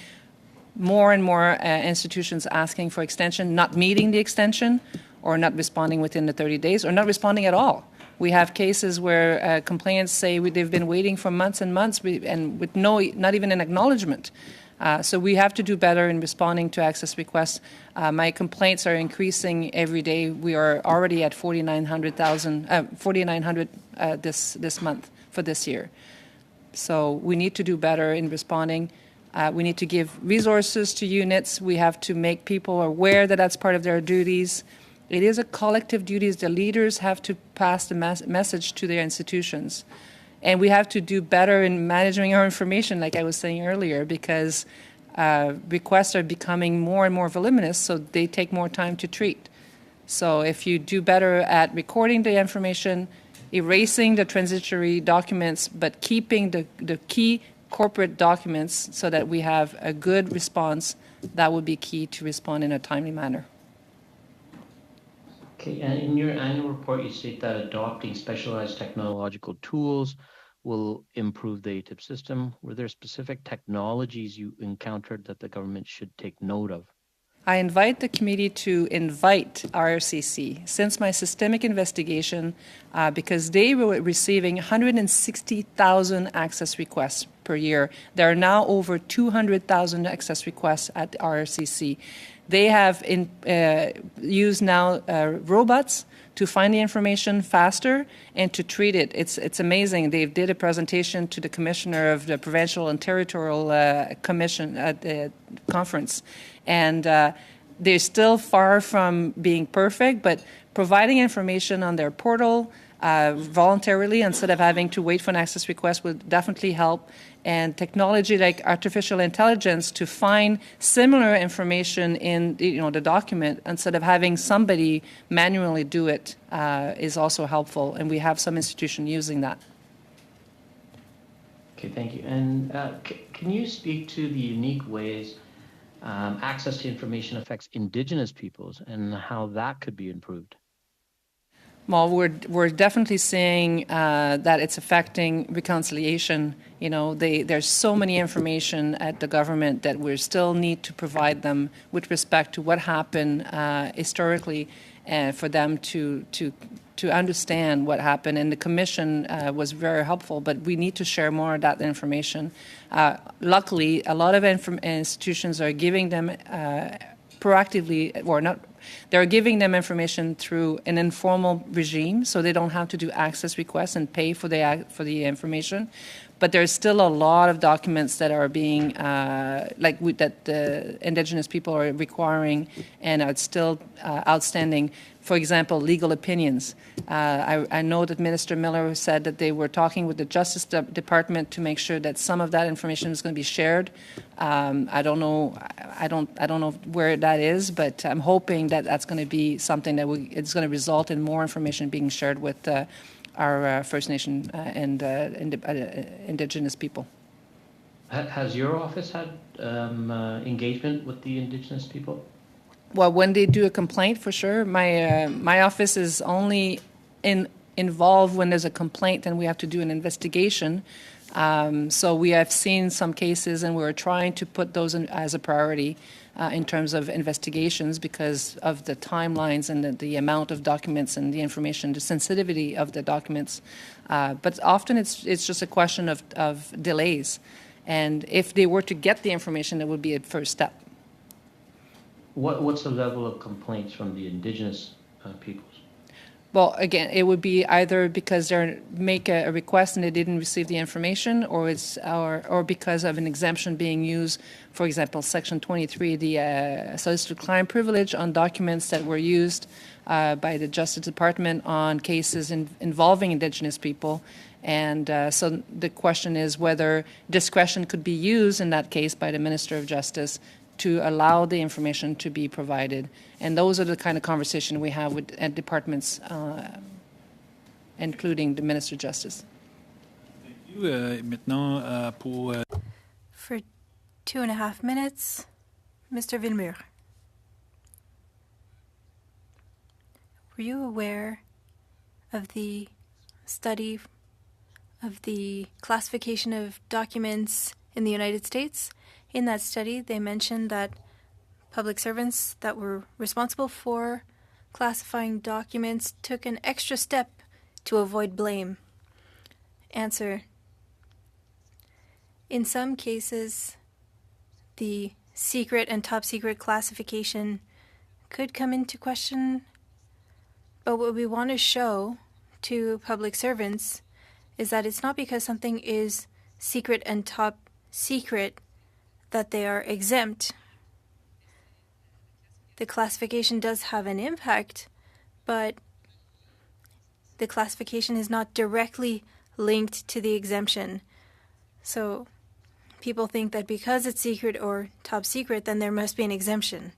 Speaker 3: more and more institutions asking for extension, not meeting the extension, or not responding within the 30 days, or not responding at all. We have cases where complainants say they've been waiting for months and months, and with not even an acknowledgement. So we have to do better in responding to access requests. My complaints are increasing every day. We are already at 4,900 this month for this year. So we need to do better in responding. We need to give resources to units. We have to make people aware that that's part of their duties. It is a collective duty. The leaders have to pass the message to their institutions. And we have to do better in managing our information, like I was saying earlier, because requests are becoming more and more voluminous, so they take more time to treat. So if you do better at recording the information, erasing the transitory documents, but keeping the key corporate documents so that we have a good response, that would be key to respond in a timely manner.
Speaker 9: Okay, and in your annual report, you state that adopting specialized technological tools will improve the ATIP system. Were there specific technologies you encountered that the government should take note of?
Speaker 3: I invite the committee to invite RCC since my systemic investigation because they were receiving 160,000 access requests per year. There are now over 200,000 access requests at the RCC. They have used now robots to find the information faster and to treat it. It's amazing. They did a presentation to the commissioner of the Provincial and Territorial Commission at the conference. And they're still far from being perfect, but providing information on their portal voluntarily instead of having to wait for an access request would definitely help. And technology like artificial intelligence to find similar information in the document instead of having somebody manually do it is also helpful. And we have some institutions using that.
Speaker 9: Okay, thank you. And can you speak to the unique ways access to information affects Indigenous peoples and how that could be improved?
Speaker 3: Well, we're definitely seeing that it's affecting reconciliation. There's so many information at the government that we still need to provide them with respect to what happened historically. and for them to understand what happened. And the commission was very helpful, but we need to share more of that information. Luckily, a lot of institutions are giving them proactively, or not, they're giving them information through an informal regime, so they don't have to do access requests and pay for the information. But there's still a lot of documents that are being, that the Indigenous people are requiring and are still outstanding. For example, legal opinions. I know that Minister Miller said that they were talking with the Justice Department to make sure that some of that information is going to be shared. I don't know where that is, but I'm hoping that that's going to be something that it's going to result in more information being shared with our First Nation and Indigenous people.
Speaker 9: Has your office had engagement with the Indigenous people?
Speaker 3: Well, when they do a complaint, for sure. My office is only involved when there's a complaint and we have to do an investigation. So we have seen some cases, and we're trying to put those as a priority in terms of investigations because of the timelines and the amount of documents and the information, the sensitivity of the documents. But often it's just a question of delays. And if they were to get the information, that would be a first step.
Speaker 9: What's the level of complaints from the Indigenous peoples?
Speaker 3: Well, again, it would be either because they make a request and they didn't receive the information, or because of an exemption being used. For example, Section 23, the solicitor client privilege on documents that were used by the Justice Department on cases involving Indigenous people. And so the question is whether discretion could be used in that case by the Minister of Justice to allow the information to be provided. And those are the kind of conversation we have with departments, including the Minister of Justice.
Speaker 1: Thank you. Maintenant, pour...
Speaker 2: For 2.5 minutes, Mr. Villemur. Were you aware of the study of the classification of documents in the United States? In that study, they mentioned that public servants that were responsible for classifying documents took an extra step to avoid blame. Answer: in some cases, the secret and top secret classification could come into question, but what we want to show to public servants is that it's not because something is secret and top secret that they are exempt. The classification does have an impact, but the classification is not directly linked to the exemption. So people think that because it's secret or top secret, then there must be an exemption.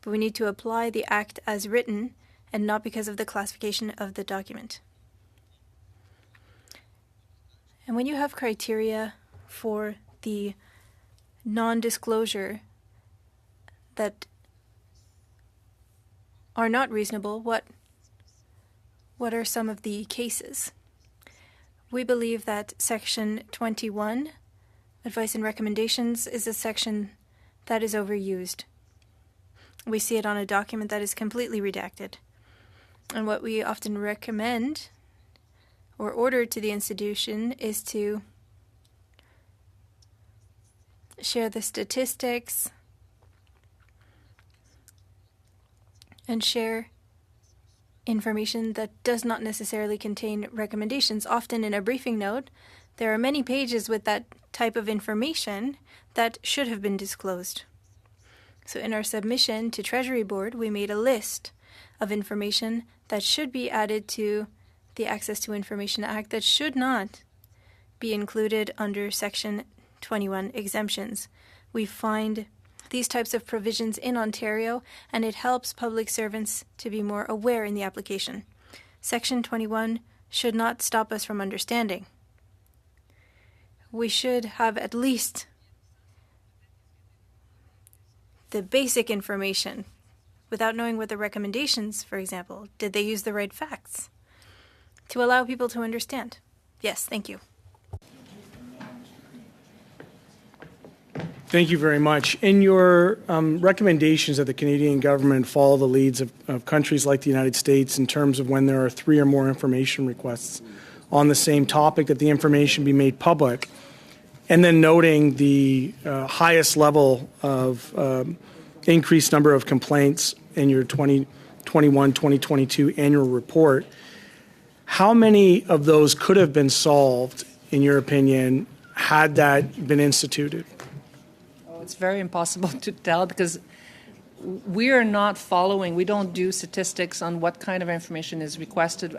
Speaker 2: But we need to apply the act as written and not because of the classification of the document. And when you have criteria for the non-disclosure that are not reasonable, what are some of the cases? We believe that Section 21, Advice and Recommendations, is a section that is overused. We see it on a document that is completely redacted. And what we often recommend or order to the institution is to share the statistics and share information that does not necessarily contain recommendations. Often in a briefing note, there are many pages with that type of information that should have been disclosed. So in our submission to Treasury Board, we made a list of information that should be added to the Access to Information Act that should not be included under Section 21 exemptions. We find these types of provisions in Ontario, and it helps public servants to be more aware in the application. Section 21 should not stop us from understanding. We should have at least the basic information without knowing what the recommendations, for example, did they use the right facts to allow people to understand. Yes, thank you.
Speaker 7: Thank you very much. In your recommendations that the Canadian government follow the leads of countries like the United States in terms of when there are 3 or more information requests on the same topic, that the information be made public, and then noting the highest level of increased number of complaints in your 2021-2022 annual report, how many of those could have been solved, in your opinion, had that been instituted?
Speaker 3: It's very impossible to tell because we are not following. We don't do statistics on what kind of information is requested.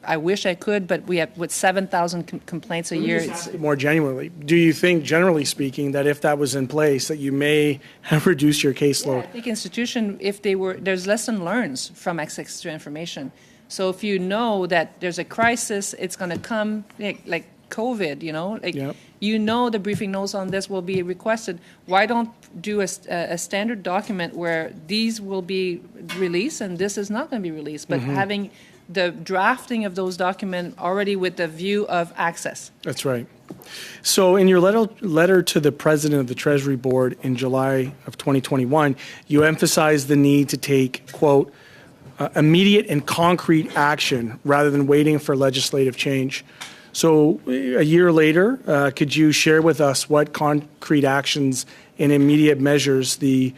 Speaker 3: I wish I could, but we have, with 7,000 complaints a year. It's
Speaker 7: more genuinely, do you think, generally speaking, that if that was in place, that you may have reduced your caseload?
Speaker 3: I think institution, if they were, there's lesson learns from access to information. So if you know that there's a crisis, it's going to come like COVID, you know the briefing notes on this will be requested. Why don't do a standard document where these will be released and this is not going to be released, but having the drafting of those documents already with the view of access.
Speaker 7: That's right. So in your letter to the President of the Treasury Board in July of 2021, you emphasized the need to take, quote, immediate and concrete action rather than waiting for legislative change. So a year later, could you share with us what concrete actions and immediate measures the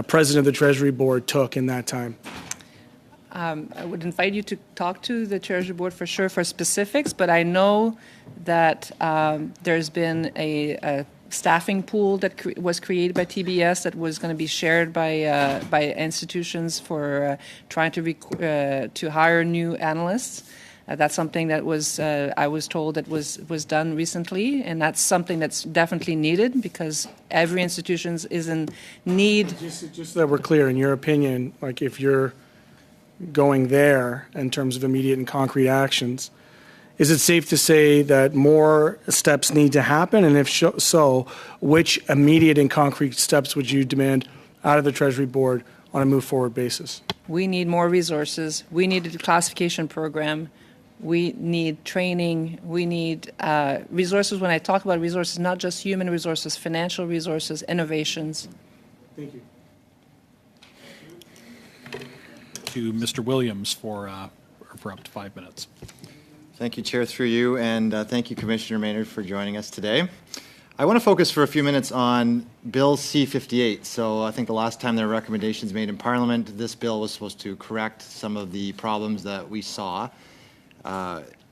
Speaker 7: President of the Treasury Board took in that time?
Speaker 3: I would invite you to talk to the Treasury Board for sure for specifics, but I know that there's been a staffing pool that was created by TBS that was going to be shared by institutions for trying to hire new analysts. That's something that was I was told that was done recently, and that's something that's definitely needed because every institution is in need.
Speaker 7: Just so that we're clear, in your opinion, like if you're going there in terms of immediate and concrete actions, is it safe to say that more steps need to happen? And if so, which immediate and concrete steps would you demand out of the Treasury Board on a move-forward basis?
Speaker 3: We need more resources. We need a classification program. We need training. We need resources. When I talk about resources, not just human resources, financial resources, innovations.
Speaker 7: Thank you.
Speaker 1: To Mr. Williams for up to 5 minutes.
Speaker 10: Thank you, Chair, through you, and thank you, Commissioner Maynard, for joining us today. I want to focus for a few minutes on Bill C-58. So I think the last time there were recommendations made in Parliament, this bill was supposed to correct some of the problems that we saw.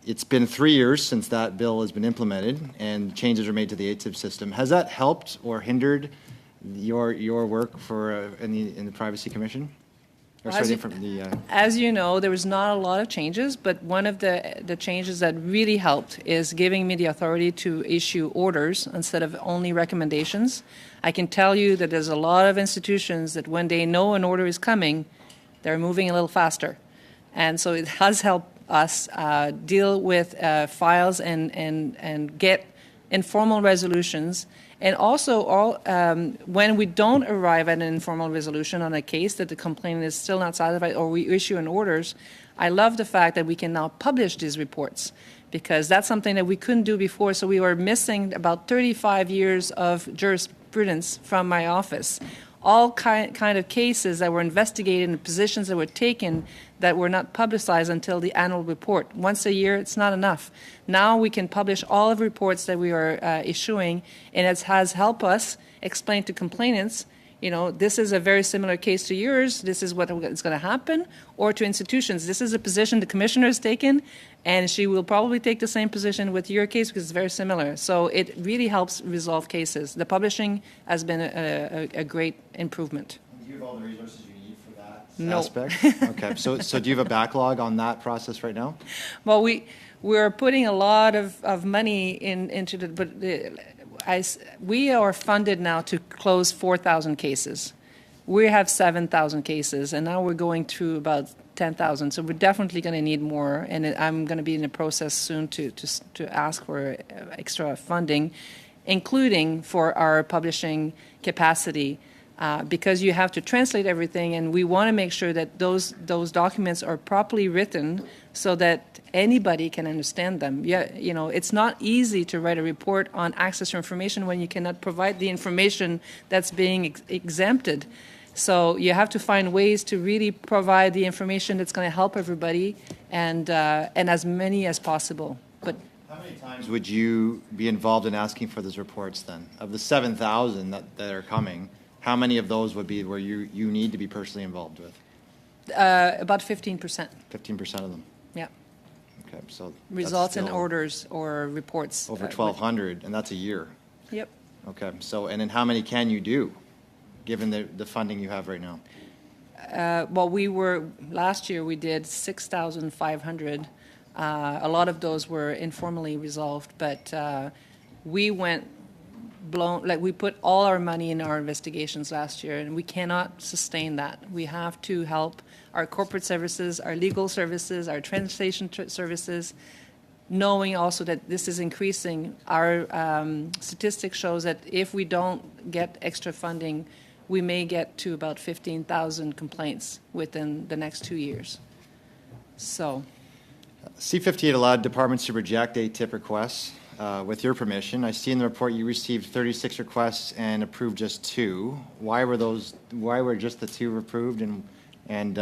Speaker 10: It's been 3 years since that bill has been implemented and changes were made to the ATIP system. Has that helped or hindered your work for in the Privacy Commission?
Speaker 3: As you know, there was not a lot of changes, but one of the changes that really helped is giving me the authority to issue orders instead of only recommendations. I can tell you that there's a lot of institutions that when they know an order is coming, they're moving a little faster. And so it has helped us deal with files and get informal resolutions. And also, when we don't arrive at an informal resolution on a case that the complainant is still not satisfied or we issue an orders, I love the fact that we can now publish these reports because that's something that we couldn't do before. So we were missing about 35 years of jurisprudence from my office. All kind of cases that were investigated and positions that were taken that were not publicized until the annual report. Once a year, it's not enough. Now we can publish all of the reports that we are issuing, and it has helped us explain to complainants, this is a very similar case to yours, this is what is going to happen, or to institutions, this is a position the commissioner has taken, and she will probably take the same position with your case because it's very similar. So it really helps resolve cases. The publishing has been a great improvement.
Speaker 10: Do you have all the resources you need for that
Speaker 3: No.
Speaker 10: aspect? Okay. So do you have a backlog on that process right now?
Speaker 3: Well, we're putting a lot of money into the, but we are funded now to close 4,000 cases. We have 7,000 cases, and now we're going through about 10,000. So we're definitely going to need more, and I'm going to be in the process soon to ask for extra funding, including for our publishing capacity. because you have to translate everything, and we want to make sure that those documents are properly written so that anybody can understand them. Yeah, it's not easy to write a report on access to information when you cannot provide the information that's being exempted. So you have to find ways to really provide the information that's going to help everybody and as many as possible. But
Speaker 10: how many times would you be involved in asking for those reports then? Of the 7,000 that are coming, how many of those would be where you need to be personally involved with?
Speaker 3: about 15%.
Speaker 10: 15% of them.
Speaker 3: Yeah.
Speaker 10: Okay, so
Speaker 3: Results
Speaker 10: that's
Speaker 3: in
Speaker 10: still
Speaker 3: orders or reports.
Speaker 10: over 1,200, and that's a year.
Speaker 3: Yep.
Speaker 10: Okay, so and then how many can you do, given the funding you have right now?
Speaker 3: Well, last year we did 6,500. A lot of those were informally resolved, but we we put all our money in our investigations last year, and we cannot sustain that. We have to help our corporate services, our legal services, our translation services, knowing also that this is increasing. Our statistics shows that if we don't get extra funding, we may get to about 15,000 complaints within the next 2 years. So,
Speaker 10: C-58 allowed departments to reject ATIP requests. With your permission, I see in the report you received 36 requests and approved just 2. Why were just the 2 approved, and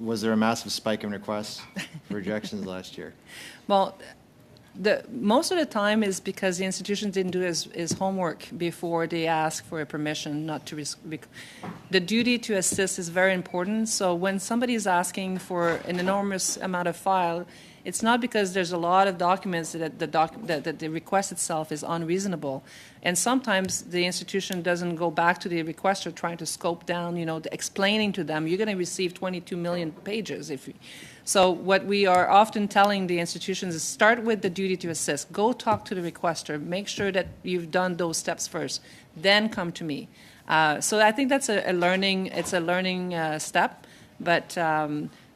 Speaker 10: was there a massive spike in requests for rejections last year?
Speaker 3: well, most of the time is because the institution didn't do his homework before they ask for a permission not to the duty to assist is very important. So when somebody is asking for an enormous amount of file, it's not because there's a lot of documents that the request itself is unreasonable. And sometimes the institution doesn't go back to the requester trying to scope down, explaining to them, you're going to receive 22 million pages. So what we are often telling the institutions is start with the duty to assist. Go talk to the requester. Make sure that you've done those steps first. Then come to me. So I think that's a learning step. But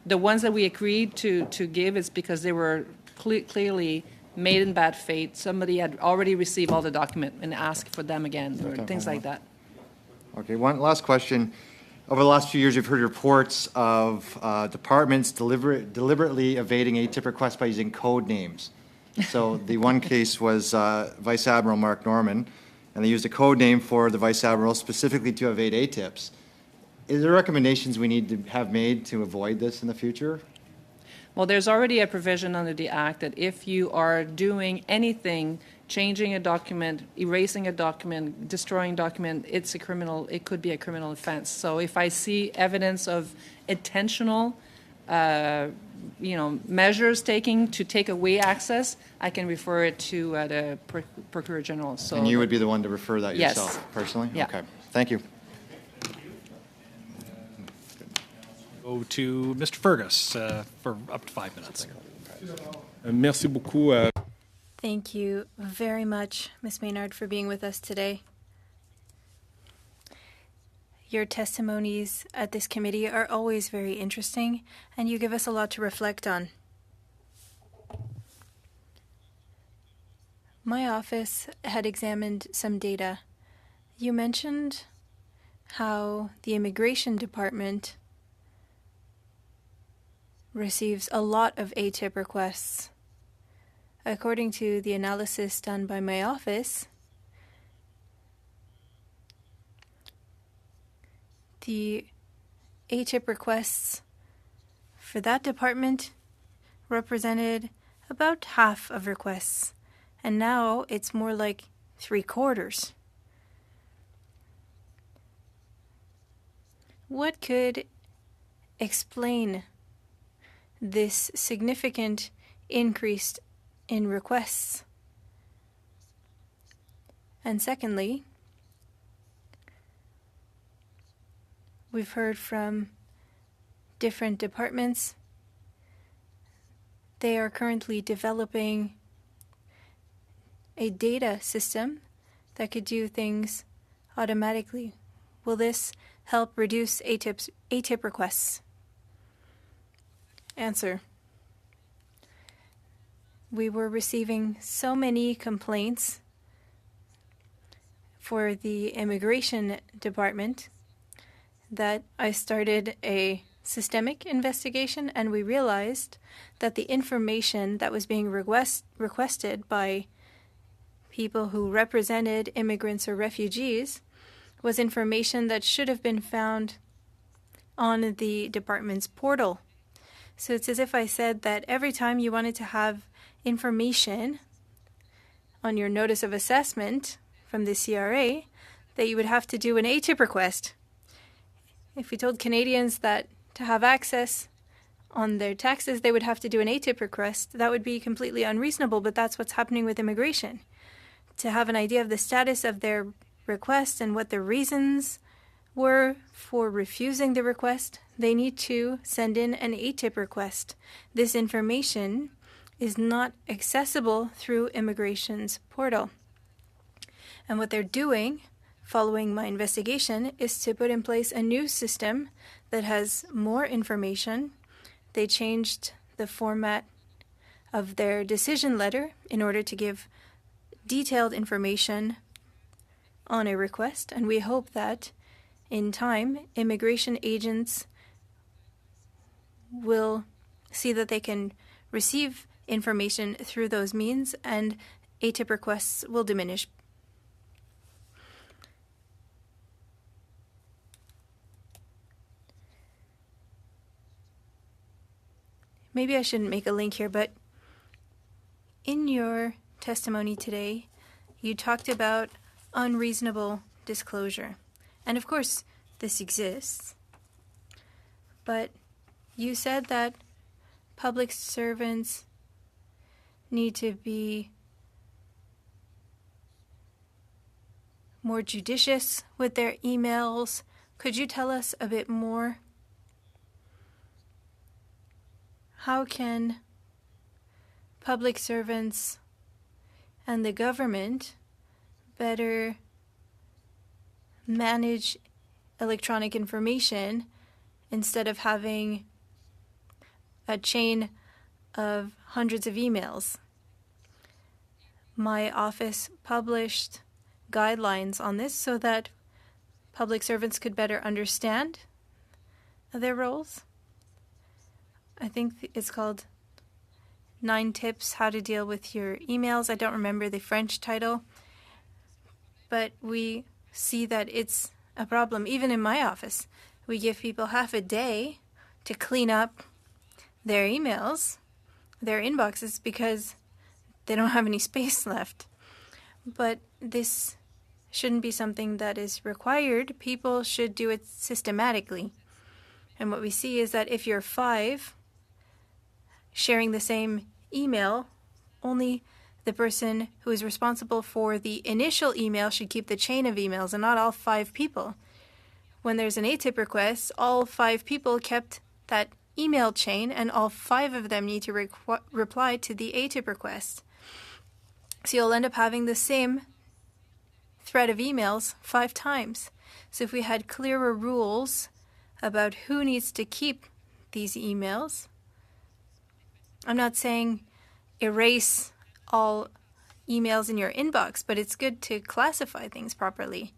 Speaker 3: the ones that we agreed to give is because they were clearly made in bad faith. Somebody had already received all the document and asked for them again, or things like that.
Speaker 10: Okay, one last question. Over the last few years, you've heard reports of departments deliberately evading ATIP requests by using code names. So the one case was Vice Admiral Mark Norman, and they used a code name for the Vice Admiral specifically to evade ATIPs. Is there recommendations we need to have made to avoid this in the future?
Speaker 3: Well, there's already a provision under the Act that if you are doing anything, changing a document, erasing a document, destroying a document, it could be a criminal offense. So if I see evidence of intentional, measures taking to take away access, I can refer it to the Procurator General. So
Speaker 10: and you would be the one to refer that
Speaker 3: yes.
Speaker 10: yourself, personally?
Speaker 3: Yeah.
Speaker 10: Okay, thank you.
Speaker 1: Go to Mr. Fergus for up to 5 minutes.
Speaker 11: Merci beaucoup.
Speaker 2: Thank you very much, Ms. Maynard, for being with us today. Your testimonies at this committee are always very interesting, and you give us a lot to reflect on. My office had examined some data. You mentioned how the Immigration Department receives a lot of ATIP requests. According to the analysis done by my office, the ATIP requests for that department represented about half of requests, and now it's more like 3/4. What could explain this significant increase in requests? And secondly, we've heard from different departments. They are currently developing a data system that could do things automatically. Will this help reduce ATIP requests? Answer. We were receiving so many complaints for the Immigration Department that I started a systemic investigation, and we realized that the information that was being requested by people who represented immigrants or refugees was information that should have been found on the department's portal. So it's as if I said that every time you wanted to have information on your notice of assessment from the CRA, that you would have to do an ATIP request. If we told Canadians that to have access on their taxes, they would have to do an ATIP request, that would be completely unreasonable, but that's what's happening with immigration. To have an idea of the status of their request and what the reasons were for refusing the request, they need to send in an ATIP request. This information is not accessible through immigration's portal. And what they're doing, following my investigation, is to put in place a new system that has more information. They changed the format of their decision letter in order to give detailed information on a request, and we hope that in time, immigration agents will see that they can receive information through those means, and ATIP requests will diminish. Maybe I shouldn't make a link here, but in your testimony today, you talked about unreasonable disclosure. And of course, this exists. But you said that public servants need to be more judicious with their emails. Could you tell us a bit more? How can public servants and the government better manage electronic information instead of having a chain of hundreds of emails? My office published guidelines on this so that public servants could better understand their roles. I think it's called 9 Tips How to Deal with Your Emails. I don't remember the French title, but we see that it's a problem. Even in my office, we give people half a day to clean up their emails, their inboxes, because they don't have any space left. But this shouldn't be something that is required. People should do it systematically. And what we see is that if you're 5 sharing the same email, only the person who is responsible for the initial email should keep the chain of emails, and not all 5 people. When there's an ATIP request, all 5 people kept that email chain, and all 5 of them need to reply to the ATIP request. So you'll end up having the same thread of emails 5 times. So if we had clearer rules about who needs to keep these emails, I'm not saying erase all emails in your inbox, but it's good to classify things properly.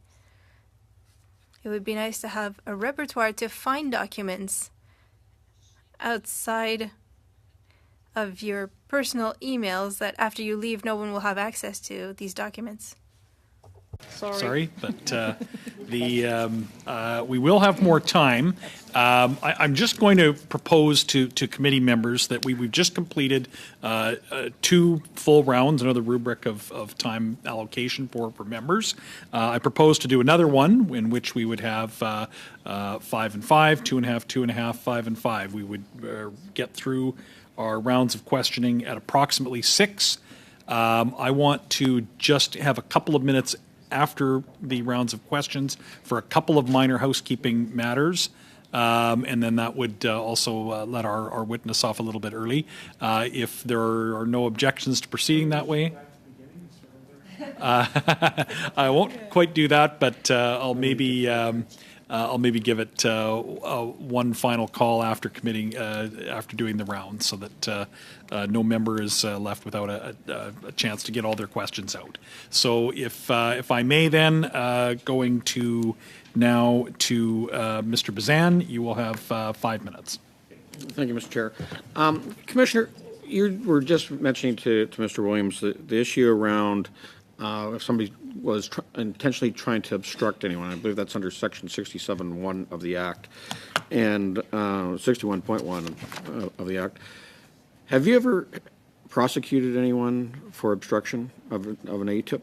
Speaker 2: It would be nice to have a repertoire to find documents outside of your personal emails that after you leave, no one will have access to these documents.
Speaker 1: Sorry, but we will have more time. I'm just going to propose to committee members that we've just completed 2 full rounds, another rubric of time allocation for members. I propose to do another one in which we would have 5 and 5, 2.5, 2.5, 5 and 5. We would get through our rounds of questioning at approximately 6. I want to just have a couple of minutes after the rounds of questions for a couple of minor housekeeping matters, and then that would also let our witness off a little bit early. If there are no objections to proceeding that way, I won't quite do that, but I'll maybe I'll maybe give it one final call after after doing the round, so that no member is left without a chance to get all their questions out. So if I may then, going to now to Mr. Bazan, you will have 5 minutes.
Speaker 4: Thank you, Mr. Chair. Commissioner, you were just mentioning to Mr. Williams the issue around if somebody was intentionally trying to obstruct anyone. I believe that's under Section 67.1 of the Act and 61.1 of the Act. Have you ever prosecuted anyone for obstruction of an ATIP?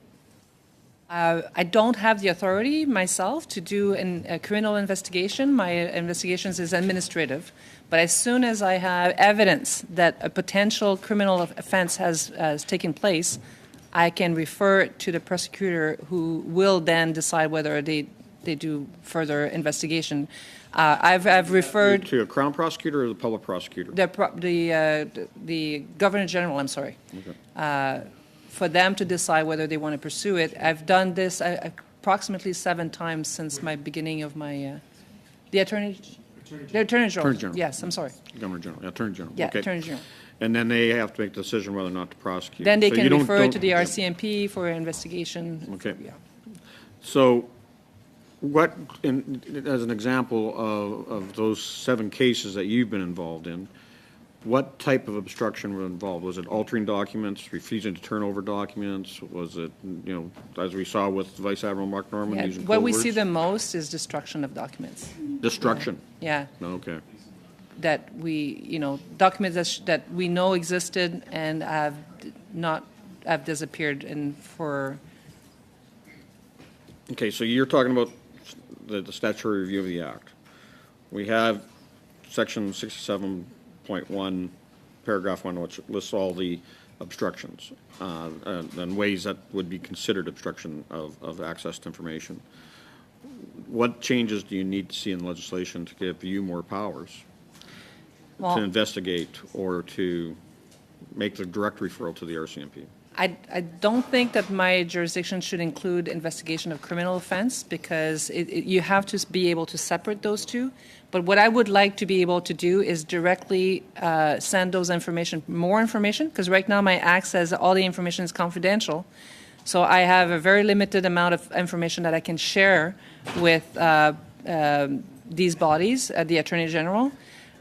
Speaker 3: I don't have the authority myself to do a criminal investigation. My investigations is administrative. But as soon as I have evidence that a potential criminal offense has taken place, I can refer it to the prosecutor, who will then decide whether they do further investigation. I've referred
Speaker 4: to a Crown prosecutor or the public prosecutor?
Speaker 3: The Governor General, I'm sorry. Okay. For them to decide whether they want to pursue it. I've done this approximately 7 times since my beginning of my the Attorney General. Yes, I'm sorry.
Speaker 4: Governor General, Attorney General.
Speaker 3: Yeah,
Speaker 4: okay.
Speaker 3: Attorney General.
Speaker 4: And then they have to make the decision whether or not to prosecute.
Speaker 3: Then they can refer it to the RCMP for investigation.
Speaker 4: Okay.
Speaker 3: Yeah.
Speaker 4: So, what, as an example of those 7 cases that you've been involved in, what type of obstruction was involved? Was it altering documents, refusing to turn over documents? Was it, as we saw with Vice Admiral Mark Norman using
Speaker 3: what we
Speaker 4: code
Speaker 3: see
Speaker 4: words?
Speaker 3: the most is destruction of documents.
Speaker 4: Destruction?
Speaker 3: Yeah.
Speaker 4: Okay.
Speaker 3: That we, documents that we know existed and have disappeared for.
Speaker 4: Okay, so you're talking about the statutory review of the Act. We have Section 67.1, Paragraph 1, which lists all the obstructions and ways that would be considered obstruction of access to information. What changes do you need to see in legislation to give you more powers to investigate or to make the direct referral to the RCMP?
Speaker 3: I don't think that my jurisdiction should include investigation of criminal offense, because you have to be able to separate those two. But what I would like to be able to do is directly send those more information, because right now my Act says all the information is confidential. So I have a very limited amount of information that I can share with these bodies, the Attorney General.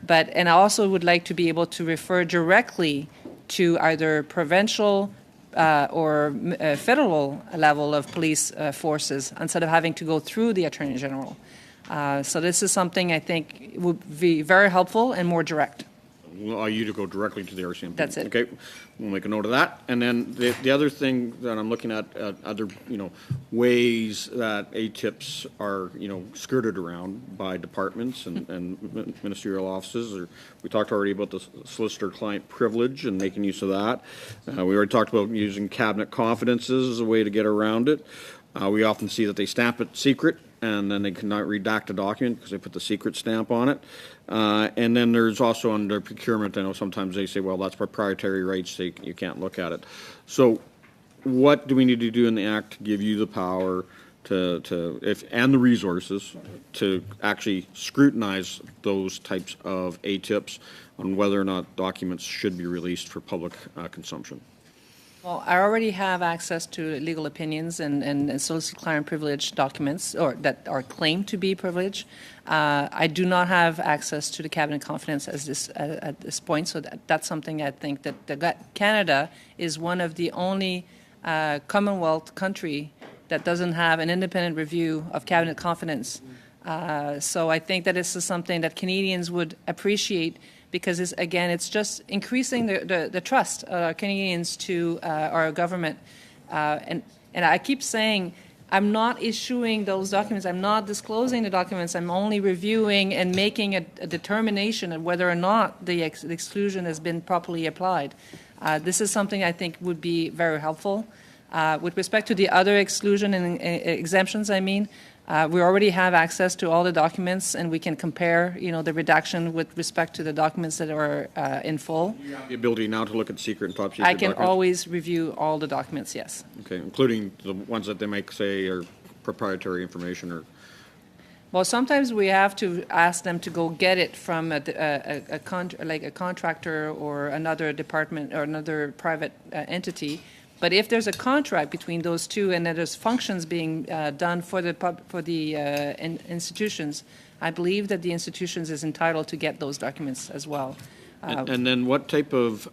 Speaker 3: And I also would like to be able to refer directly to either provincial or federal level of police forces, instead of having to go through the Attorney General. So this is something I think would be very helpful and more direct.
Speaker 4: We'll allow you to go directly to the RCMP.
Speaker 3: That's it.
Speaker 4: Okay, we'll make a note of that. And then the other thing that I'm looking at, other ways that ATIPs are skirted around by departments and ministerial offices. We talked already about the solicitor-client privilege and making use of that. We already talked about using cabinet confidences as a way to get around it. We often see that they stamp it secret, and then they cannot redact a document because they put the secret stamp on it. And then there's also under procurement, I know sometimes they say, well, that's proprietary rights, so you can't look at it. So what do we need to do in the Act to give you the power and the resources to actually scrutinize those types of ATIPs on whether or not documents should be released for public consumption?
Speaker 3: Well, I already have access to legal opinions and solicitor-client privilege documents, or that are claimed to be privileged. I do not have access to the cabinet confidence at this point, so that's something I think that Canada is one of the only Commonwealth country that doesn't have an independent review of cabinet confidence. So I think that this is something that Canadians would appreciate, because it's just increasing the trust of Canadians to our government. And I keep saying, I'm not issuing those documents, I'm not disclosing the documents, I'm only reviewing and making a determination of whether or not the exclusion has been properly applied. This is something I think would be very helpful. With respect to the other exclusion and exemptions, we already have access to all the documents, and we can compare, the redaction with respect to the documents that are in full.
Speaker 4: You have the ability now to look at secret and top secret
Speaker 3: I can
Speaker 4: documents?
Speaker 3: always review all the documents, yes.
Speaker 4: Okay, including the ones that they might say are proprietary information or...
Speaker 3: Well, sometimes we have to ask them to go get it from like a contractor or another department or another private entity. But if there's a contract between those two and that there's functions being done for the institutions, I believe that the institutions is entitled to get those documents as well.
Speaker 4: And then what type of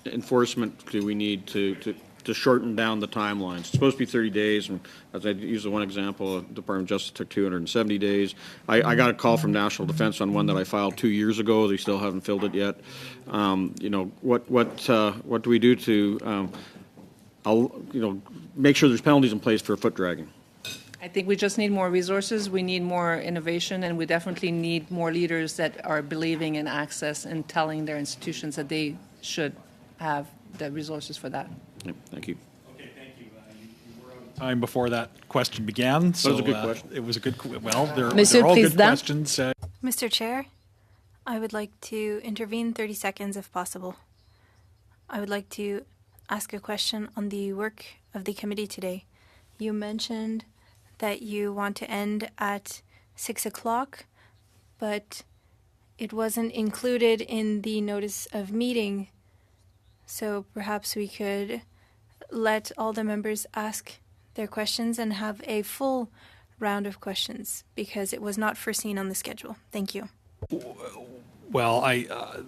Speaker 4: enforcement do we need to shorten down the timelines? It's supposed to be 30 days, and as I use the one example, the Department of Justice took 270 days. I got a call from National Defense on one that I filed 2 years ago. They still haven't filled it yet. What do we do to make sure there's penalties in place for foot dragging?
Speaker 3: I think we just need more resources, we need more innovation, and we definitely need more leaders that are believing in access and telling their institutions that they should have the resources for that.
Speaker 4: Yep, thank you.
Speaker 1: Okay, thank you. You were out of time before that question began. So,
Speaker 4: that was a good question.
Speaker 1: It was a good, well, they're
Speaker 3: Monsieur
Speaker 1: all good
Speaker 3: Président.
Speaker 1: questions.
Speaker 2: Mr. Chair, I would like to intervene 30 seconds if possible. I would like to ask a question on the work of the committee today. You mentioned that you want to end at 6 o'clock, but it wasn't included in the notice of meeting. So perhaps we could let all the members ask their questions and have a full round of questions because it was not foreseen on the schedule. Thank you.
Speaker 1: Well,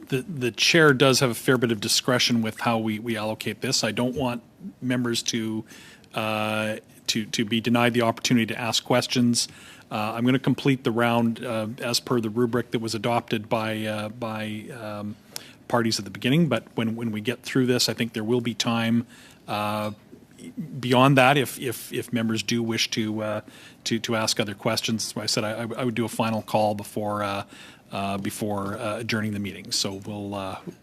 Speaker 1: the chair does have a fair bit of discretion with how we allocate this. I don't want members to be denied the opportunity to ask questions. I'm going to complete the round as per the rubric that was adopted by parties at the beginning. But when we get through this, I think there will be time beyond that if members do wish to ask other questions. That's why I said I would do a final call before adjourning the meeting. So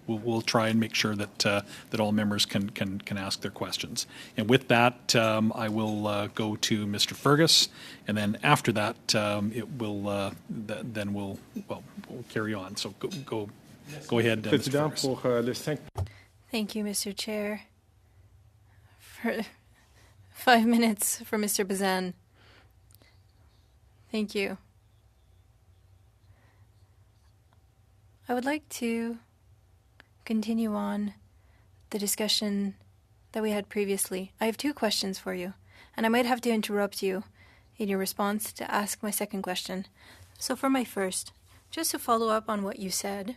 Speaker 1: we'll try and make sure that all members can ask their questions. And with that, I will go to Mr. Fergus, and then after that, we'll carry on. So go ahead, Mr. Fergus.
Speaker 2: Thank you, Mr. Chair. For 5 minutes for Mr. Bazan. Thank you. I would like to continue on the discussion that we had previously. I have 2 questions for you, and I might have to interrupt you in your response to ask my second question. So for my first, just to follow up on what you said,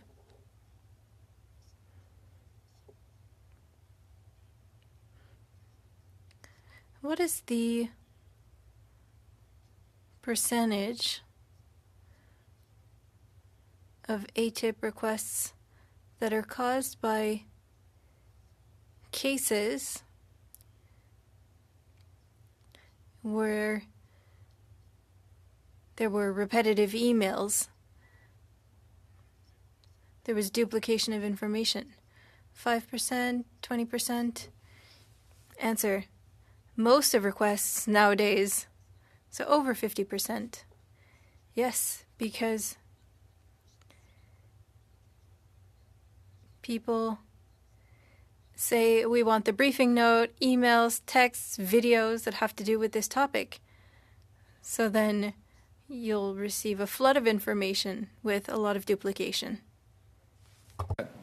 Speaker 2: what is the percentage of ATIP requests that are caused by cases where there were repetitive emails, there was duplication of information? 5%, 20%? Answer: most of requests nowadays, so over 50%. Yes, because people say we want the briefing note, emails, texts, videos that have to do with this topic. So then you'll receive a flood of information with a lot of duplication.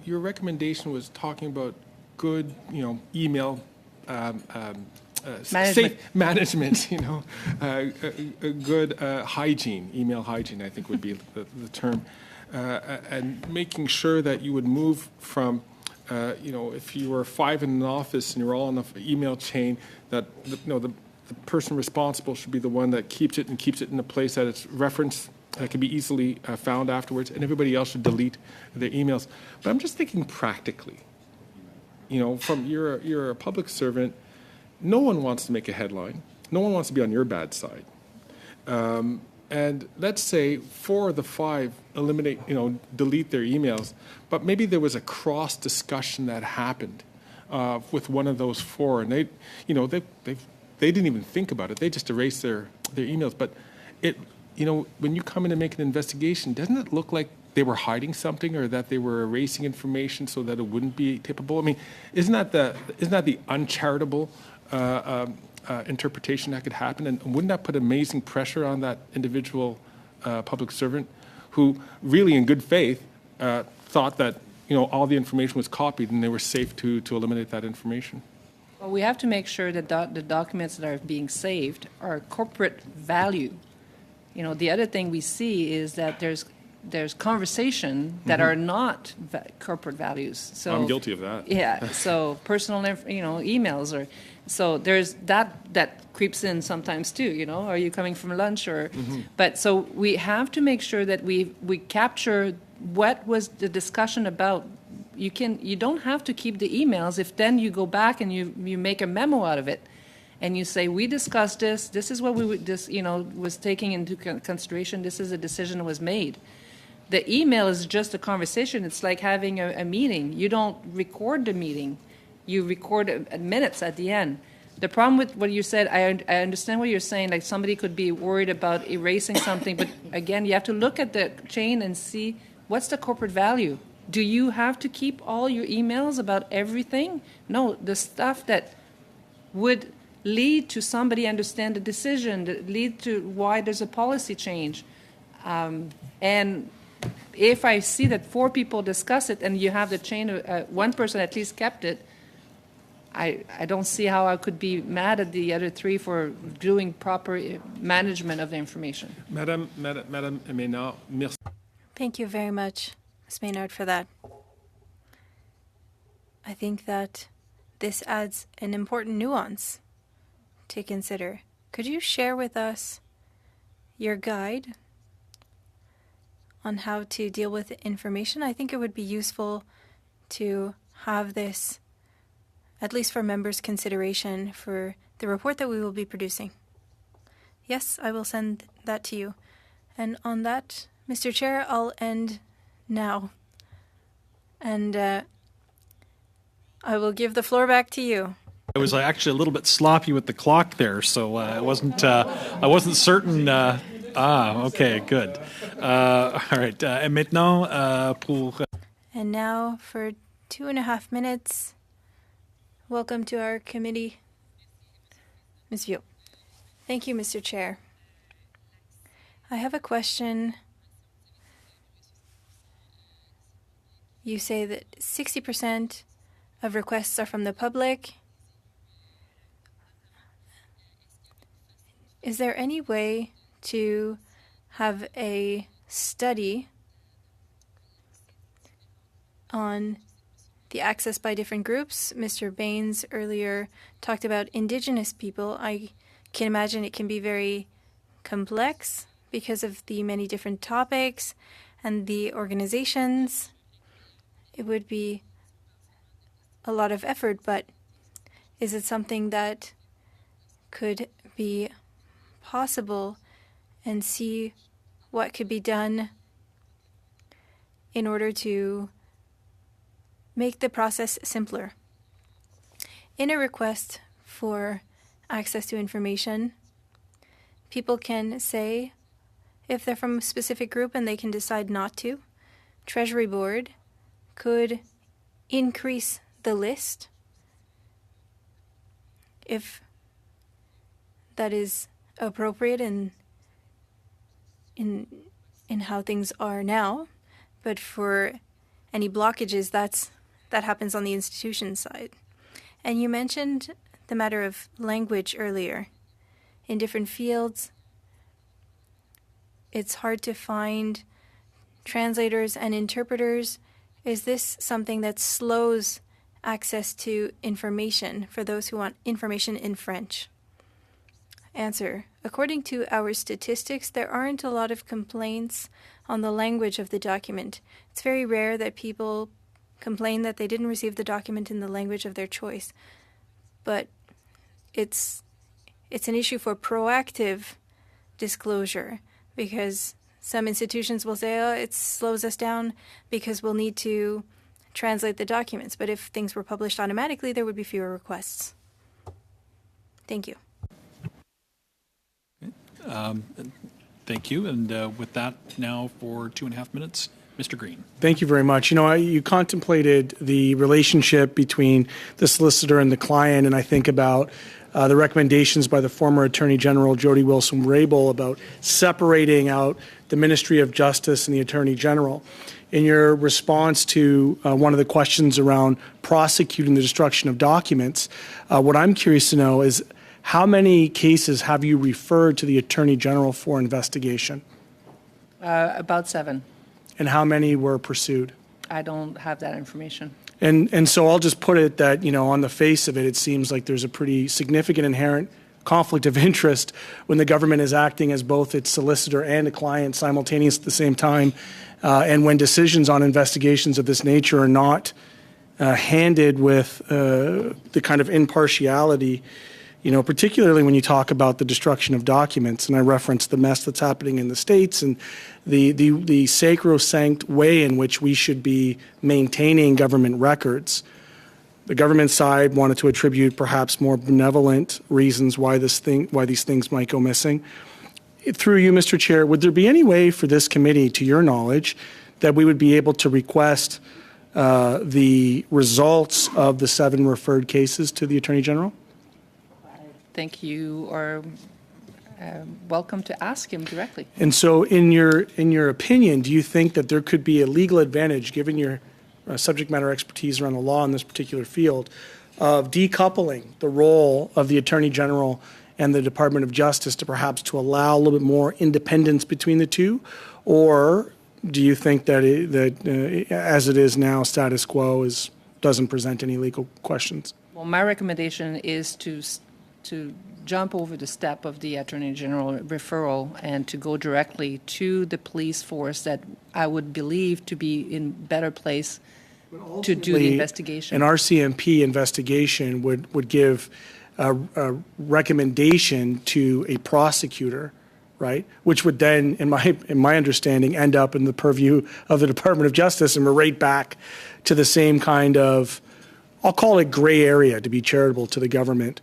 Speaker 11: Your recommendation was talking about good, email safe management, good hygiene, email hygiene, I think would be the term, and making sure that you would move from, if you were 5 in an office and you're all on the email chain, that the person responsible should be the one that keeps it in a place that it's referenced, that can be easily found afterwards, and everybody else should delete their emails. But I'm just thinking practically. From you're a public servant. No one wants to make a headline. No one wants to be on your bad side. And let's say 4 of the 5 delete their emails, but maybe there was a cross discussion that happened with one of those 4, and they didn't even think about it. They just erased their emails. But when you come in and make an investigation, doesn't it look like they were hiding something, or that they were erasing information so that it wouldn't be tippable? I mean, isn't that the uncharitable interpretation that could happen? And wouldn't that put amazing pressure on that individual public servant who really in good faith thought that all the information was copied and they were safe to eliminate that information.
Speaker 3: Well, we have to make sure that the documents that are being saved are corporate value. The other thing we see is that there's conversation that are not corporate values. So
Speaker 11: I'm guilty of that.
Speaker 3: Yeah. So personal, emails or so there's that creeps in sometimes too. Are you coming from lunch or? But so we have to make sure that we capture what was the discussion about. You don't have to keep the emails if then you go back and you make a memo out of it. And you say, we discussed this. This is what was taking into consideration. This is a decision that was made. The email is just a conversation. It's like having a meeting. You don't record the meeting. You record minutes at the end. The problem with what you said, I understand what you're saying. Like somebody could be worried about erasing something, but again, you have to look at the chain and see what's the corporate value. Do you have to keep all your emails about everything? No, the stuff that would lead to somebody understand the decision, that lead to why there's a policy change. And if I see that 4 people discuss it and you have the chain of one person at least kept it, I don't see how I could be mad at the other 3 for doing proper management of the information.
Speaker 11: Madame Ménard, merci.
Speaker 2: Thank you very much, Ms. Maynard, for that. I think that this adds an important nuance to consider. Could you share with us your guide on how to deal with information? I think it would be useful to have this, at least for members' consideration, for the report that we will be producing. Yes, I will send that to you. And on that, Mr. Chair, I'll end now. And I will give the floor back to you.
Speaker 1: I was actually a little bit sloppy with the clock there, so I wasn't certain. Okay, good. All right. Et maintenant, pour.
Speaker 2: And now for 2.5 minutes, welcome to our committee, Ms. Viau. Thank you, Mr. Chair. I have a question. You say that 60% of requests are from the public. Is there any way to have a study on the access by different groups? Mr. Baines earlier talked about Indigenous people. I can imagine it can be very complex because of the many different topics and the organizations. It would be a lot of effort, but is it something that could be possible, and see what could be done in order to make the process simpler? In a request for access to information, people can say if they're from a specific group and they can decide not to. Treasury Board could increase the list if that is appropriate in how things are now, but for any blockages, that happens on the institution side. And you mentioned the matter of language earlier. In different fields, it's hard to find translators and interpreters. Is this something that slows access to information for those who want information in French? Answer. According to our statistics, there aren't a lot of complaints on the language of the document. It's very rare that people complain that they didn't receive the document in the language of their choice. But it's an issue for proactive disclosure, because some institutions will say, oh, it slows us down because we'll need to translate the documents. But if things were published automatically, there would be fewer requests. Thank you.
Speaker 1: Thank you. And with that, now for 2.5 minutes, Mr. Green.
Speaker 7: Thank you very much. You contemplated the relationship between the solicitor and the client, and I think about the recommendations by the former Attorney General Jody Wilson-Raybould about separating out the Ministry of Justice and the Attorney General. In your response to one of the questions around prosecuting the destruction of documents, what I'm curious to know is how many cases have you referred to the Attorney General for investigation?
Speaker 3: About 7.
Speaker 7: And how many were pursued?
Speaker 3: I don't have that information.
Speaker 7: And so I'll just put it that, on the face of it, it seems like there's a pretty significant inherent conflict of interest when the government is acting as both its solicitor and a client simultaneously at the same time, and when decisions on investigations of this nature are not handed with the kind of impartiality, particularly when you talk about the destruction of documents, and I referenced the mess that's happening in the States and the sacrosanct way in which we should be maintaining government records. The government side wanted to attribute perhaps more benevolent reasons why these things might go missing. Through you, Mr. Chair, would there be any way for this committee, to your knowledge, that we would be able to request the results of the 7 referred cases to the Attorney General?
Speaker 3: I think you are welcome to ask him directly.
Speaker 7: And so in your opinion, do you think that there could be a legal advantage, given your subject matter expertise around the law in this particular field, of decoupling the role of the Attorney General and the Department of Justice to allow a little bit more independence between the two? Or do you think that as it is now, status quo doesn't present any legal questions?
Speaker 3: Well, my recommendation is to jump over the step of the Attorney General referral and to go directly to the police force that I would believe to be in better place to do the investigation.
Speaker 7: An RCMP investigation would give a recommendation to a prosecutor, right? Which would then, in my understanding, end up in the purview of the Department of Justice, and we're right back to the same kind of, I'll call it gray area, to be charitable to the government.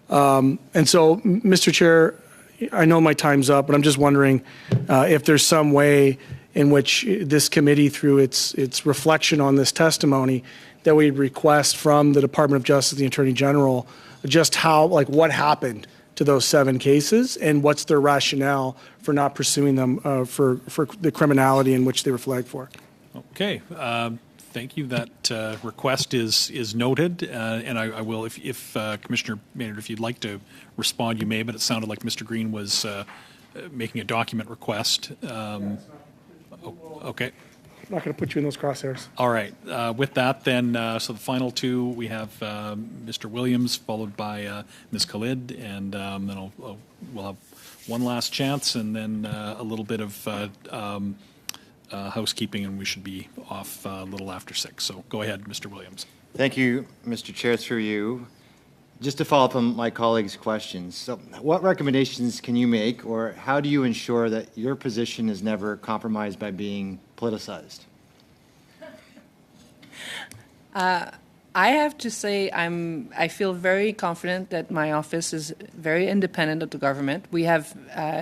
Speaker 7: And so, Mr. Chair, I know my time's up, but I'm just wondering if there's some way in which this committee, through its reflection on this testimony, that we'd request from the Department of Justice, the Attorney General, just what happened to those 7 cases and what's their rationale for not pursuing them for the criminality in which they were flagged for.
Speaker 1: Okay. Thank you. That request is noted, and I will, if Commissioner Maynard, if you'd like to respond, you may, but it sounded like Mr. Green was making a document request. Okay.
Speaker 7: I'm not going to put you in those crosshairs.
Speaker 1: All right. With that, then, so the final 2, we have Mr. Williams, followed by Ms. Khalid, and then we'll have one last chance, and then a little bit of housekeeping, and we should be off a little after 6. So go ahead, Mr. Williams.
Speaker 10: Thank you, Mr. Chair, through you. Just to follow up on my colleagues' questions, so what recommendations can you make, or how do you ensure that your position is never compromised by being politicized?
Speaker 3: I have to say I feel very confident that my office is very independent of the government. We have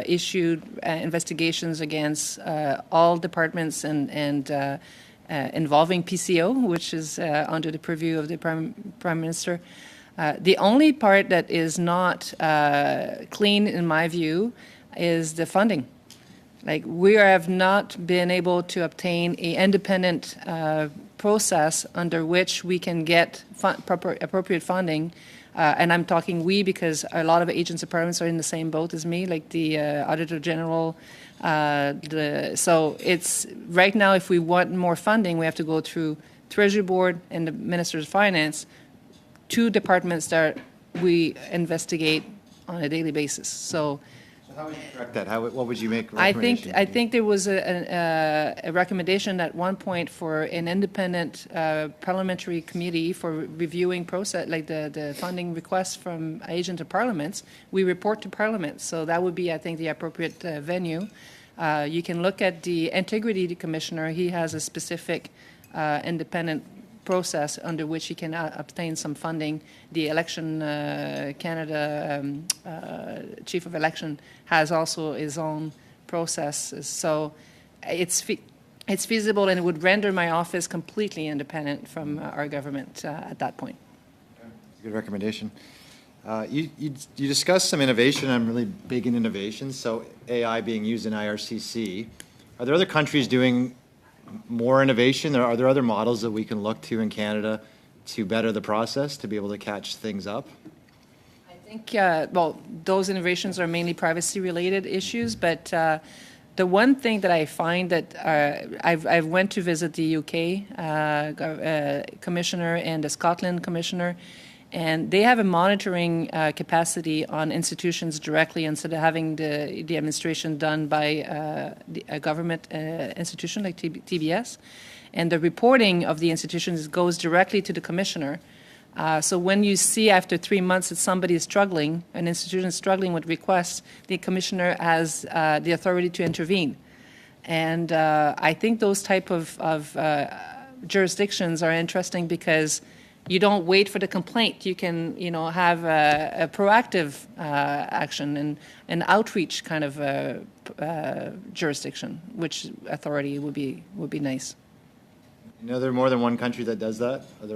Speaker 3: issued investigations against all departments and involving PCO, which is under the purview of the Prime Minister. The only part that is not clean, in my view, is the funding. We have not been able to obtain an independent process under which we can get appropriate funding. And I'm talking we because a lot of agents of parliament are in the same boat as me, like the Auditor General. So it's right now, if we want more funding, we have to go through Treasury Board and the Minister of Finance, 2 departments that we investigate on a daily basis. So
Speaker 10: how would you correct that? What would you make?
Speaker 3: I think there was a recommendation at one point for an independent parliamentary committee for reviewing process, like the funding requests from agents of parliaments. We report to Parliament, so that would be, I think, the appropriate venue. You can look at the Integrity Commissioner. He has a specific independent process under which he can obtain some funding. The Election Canada Chief of Election has also his own process. So it's feasible, and it would render my office completely independent from our government at that point.
Speaker 10: Good recommendation. You discussed some innovation. I'm really big in innovation, so AI being used in IRCC. Are there other countries doing more innovation? Are there other models that we can look to in Canada to better the process, to be able to catch things up?
Speaker 3: I think, well, those innovations are mainly privacy-related issues, but the one thing that I find that I've went to visit the UK commissioner and the Scotland commissioner, and they have a monitoring capacity on institutions directly instead of having the administration done by a government institution like TBS. And the reporting of the institutions goes directly to the commissioner. So when you see after 3 months that somebody is struggling, an institution is struggling with requests, the commissioner has the authority to intervene. And I think those type of jurisdictions are interesting because you don't wait for the complaint. You can, have a proactive action and an outreach kind of jurisdiction, which authority would be nice.
Speaker 10: You know, there are more than one country that does that? Are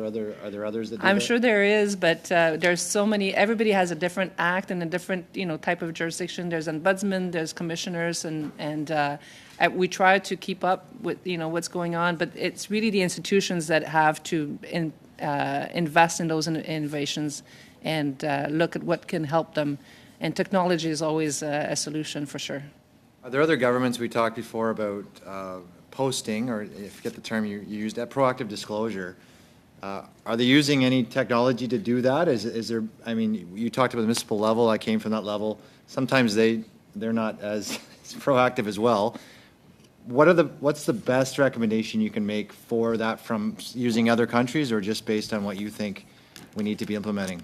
Speaker 10: there others that do
Speaker 3: I'm
Speaker 10: that?
Speaker 3: sure there is, but there's so many. Everybody has a different act and a different, type of jurisdiction. There's ombudsman, there's commissioners, and we try to keep up with, what's going on. But it's really the institutions that have to invest in those innovations and look at what can help them. And technology is always a solution for sure.
Speaker 10: Are there other governments, we talked before about posting, or I forget the term you used, that proactive disclosure? Are they using any technology to do that? Is there, I mean, you talked about the municipal level, I came from that level. Sometimes they're not as proactive as well. What's the best recommendation you can make for that from using other countries, or just based on what you think we need to be implementing?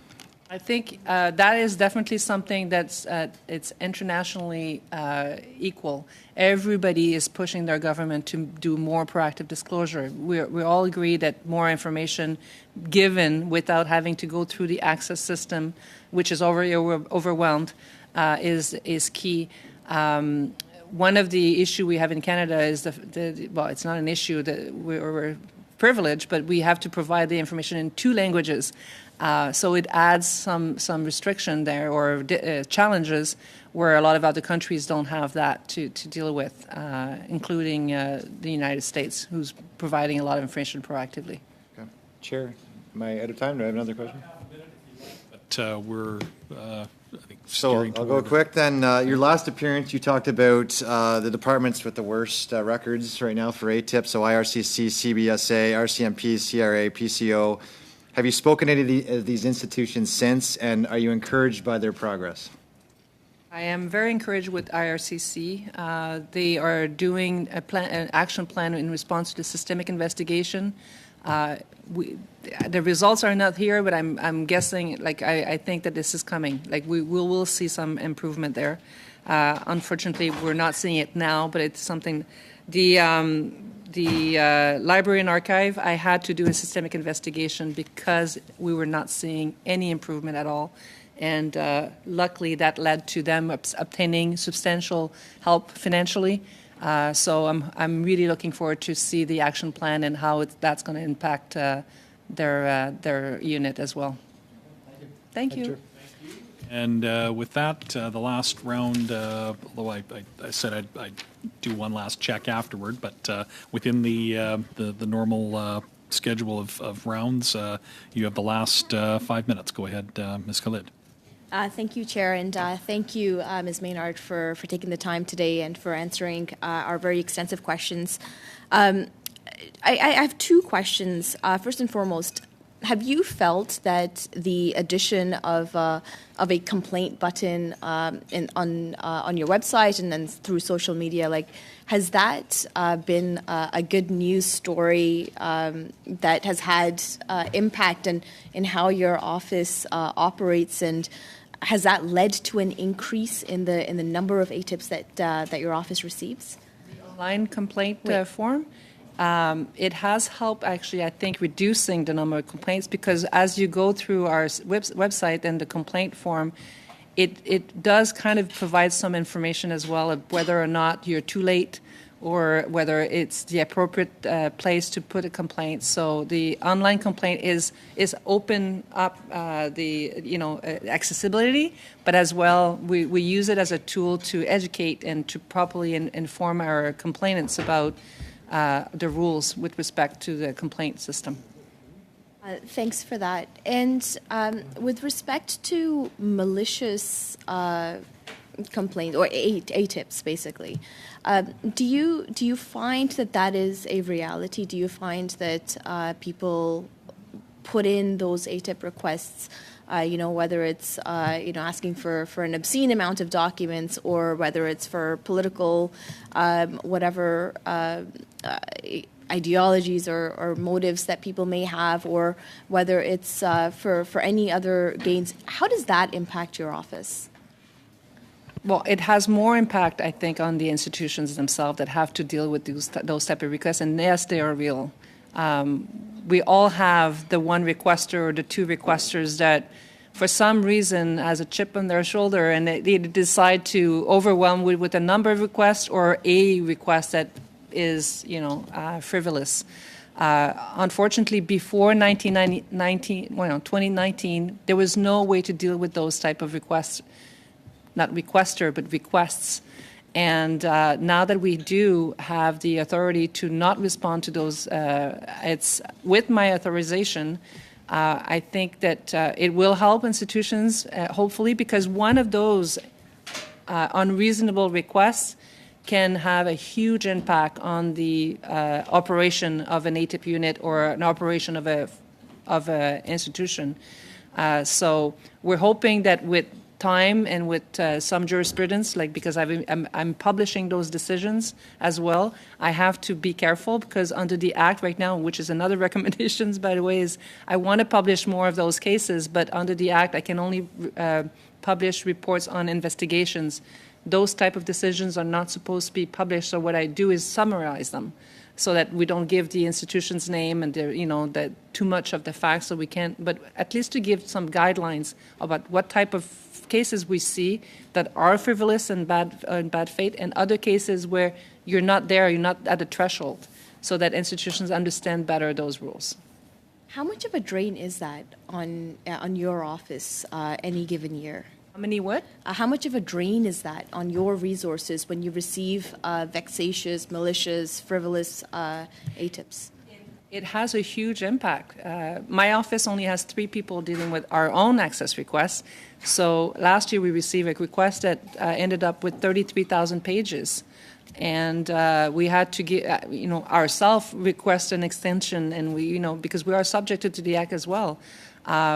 Speaker 3: I think that is definitely something that's it's internationally equal. Everybody is pushing their government to do more proactive disclosure. We all agree that more information given without having to go through the access system, which is already overwhelmed, is key. One of the issue we have in Canada is well, it's not an issue that we're privileged, but we have to provide the information in 2 languages. So it adds some restriction there, or challenges where a lot of other countries don't have that to deal with, including the United States, who's providing a lot of information proactively.
Speaker 10: Okay. Chair, am I out of time? Do I have another question?
Speaker 1: But we're, I think,
Speaker 10: So
Speaker 1: steering
Speaker 10: I'll go quick then. Your last appearance, you talked about the departments with the worst records right now for ATIP, so IRCC, CBSA, RCMP, CRA, PCO. Have you spoken to any of these institutions since, and are you encouraged by their progress?
Speaker 3: I am very encouraged with IRCC. They are doing an action plan in response to the systemic investigation. The results are not here, but I'm guessing, I think that this is coming. We will see some improvement there. Unfortunately, we're not seeing it now, but it's something. The library and archive, I had to do a systemic investigation because we were not seeing any improvement at all. And luckily, that led to them obtaining substantial help financially. So I'm really looking forward to see the action plan and how that's going to impact their unit as well. Thank you.
Speaker 1: And with that, the last round, although I said I'd do one last check afterward, but within the normal schedule of rounds, you have the last 5 minutes. Go ahead, Ms. Khalid.
Speaker 12: Thank you, Chair, and thank you, Ms. Maynard, for taking the time today and for answering our very extensive questions. I have 2 questions. First and foremost, have you felt that the addition of a complaint button on your website and then through social media, has that been a good news story that has had impact in how your office operates, and has that led to an increase in the number of ATIPs that your office receives?
Speaker 3: The online complaint form. It has helped, actually, I think, reducing the number of complaints, because as you go through our website and the complaint form, it does kind of provide some information as well of whether or not you're too late, or whether it's the appropriate place to put a complaint. So the online complaint is open up accessibility, but as well we use it as a tool to educate and to properly inform our complainants about the rules with respect to the complaint system.
Speaker 12: Thanks for that. And with respect to malicious complaints or ATIPs, basically, do you find that is a reality? Do you find that people put in those ATIP requests? Whether it's asking for an obscene amount of documents, or whether it's for political whatever ideologies or motives that people may have, or whether it's for any other gains. How does that impact your office?
Speaker 3: Well, it has more impact, I think, on the institutions themselves that have to deal with those type of requests. And yes, they are real. We all have the one requester or the two requesters that, for some reason, has a chip on their shoulder, and they decide to overwhelm with a number of requests or a request that is, frivolous. Unfortunately, before 2019, there was no way to deal with those type of requests. Not requester, but requests. And now that we do have the authority to not respond to those, it's with my authorization, I think that it will help institutions, hopefully, because one of those unreasonable requests can have a huge impact on the operation of an ATIP unit or an operation of an institution. So we're hoping that with time and with some jurisprudence, because I'm publishing those decisions as well, I have to be careful, because under the Act right now, which is another recommendations, by the way, is I want to publish more of those cases, but under the Act, I can only publish reports on investigations. Those type of decisions are not supposed to be published, so what I do is summarize them, so that we don't give the institution's name and that too much of the facts, so we can't, but at least to give some guidelines about what type of cases we see that are frivolous and bad faith, and other cases where you're not at the threshold, so that institutions understand better those rules.
Speaker 12: How much of a drain is that on your office any given year?
Speaker 3: How many what?
Speaker 12: How much of a drain is that on your resources when you receive vexatious, malicious, frivolous ATIPs?
Speaker 3: It has a huge impact. My office only has 3 people dealing with our own access requests. So last year we received a request that ended up with 33,000 pages. And we had to get, ourselves request an extension, and we, because we are subjected to the Act as well.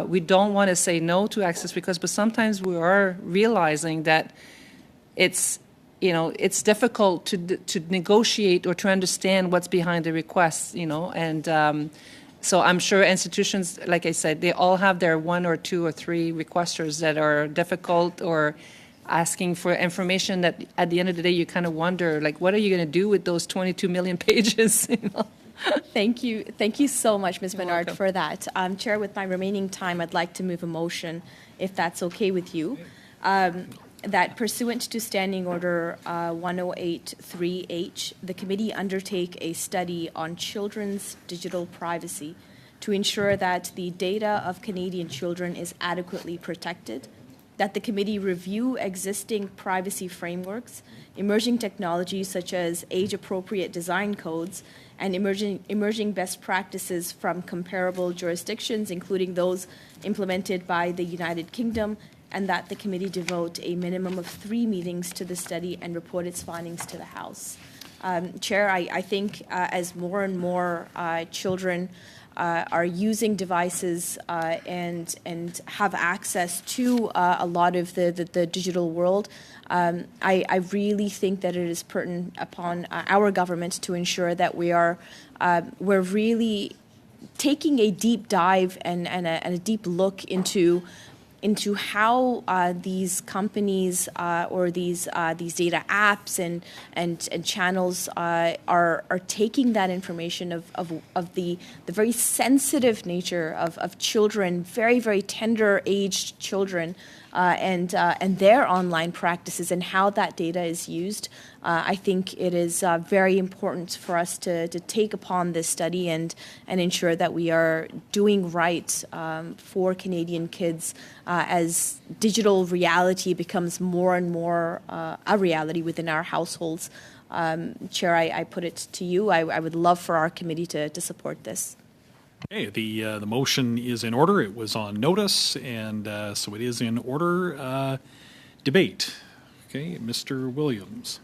Speaker 3: We don't want to say no to access requests, but sometimes we are realizing that it's difficult to negotiate or to understand what's behind the requests, and so I'm sure institutions, like I said, they all have their 1 or 2 or 3 requesters that are difficult or asking for information that at the end of the day you kind of wonder, what are you going to do with those 22 million pages?
Speaker 12: Thank you so much, Ms. Menard, for that. Chair, with my remaining time, I'd like to move a motion, if that's okay with you, that pursuant to Standing Order 108-3H, the committee undertake a study on children's digital privacy to ensure that the data of Canadian children is adequately protected, that the committee review existing privacy frameworks, emerging technologies such as age-appropriate design codes, and emerging best practices from comparable jurisdictions, including those implemented by the United Kingdom, and that the committee devote a minimum of 3 meetings to the study and report its findings to the House. Chair, I think as more and more children are using devices and have access to a lot of the digital world, I really think that it is pertinent upon our government to ensure that we're really taking a deep dive and a deep look into how these companies or these data apps and channels are taking that information of the very sensitive nature of children, very, very tender aged children, and their online practices and how that data is used. I think it is very important for us to take upon this study and ensure that we are doing right for Canadian kids as digital reality becomes more and more a reality within our households. Chair, I put it to you. I would love for our committee to support this.
Speaker 1: Okay, the motion is in order. It was on notice, and so it is in order. Debate. Okay, Mr. Williams.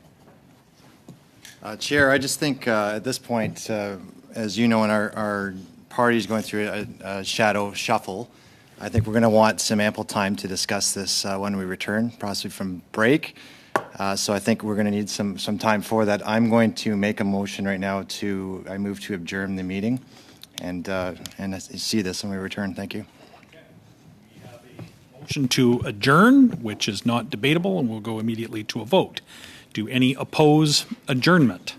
Speaker 10: Chair, I just think at this point, as you know, in our party is going through a shadow shuffle, I think we're going to want some ample time to discuss this when we return, possibly from break. So I think we're going to need some time for that. I'm going to make a motion right now I move to adjourn the meeting and see this when we return. Thank you.
Speaker 1: We have a motion to adjourn, which is not debatable, and we'll go immediately to a vote. Do any oppose adjournment?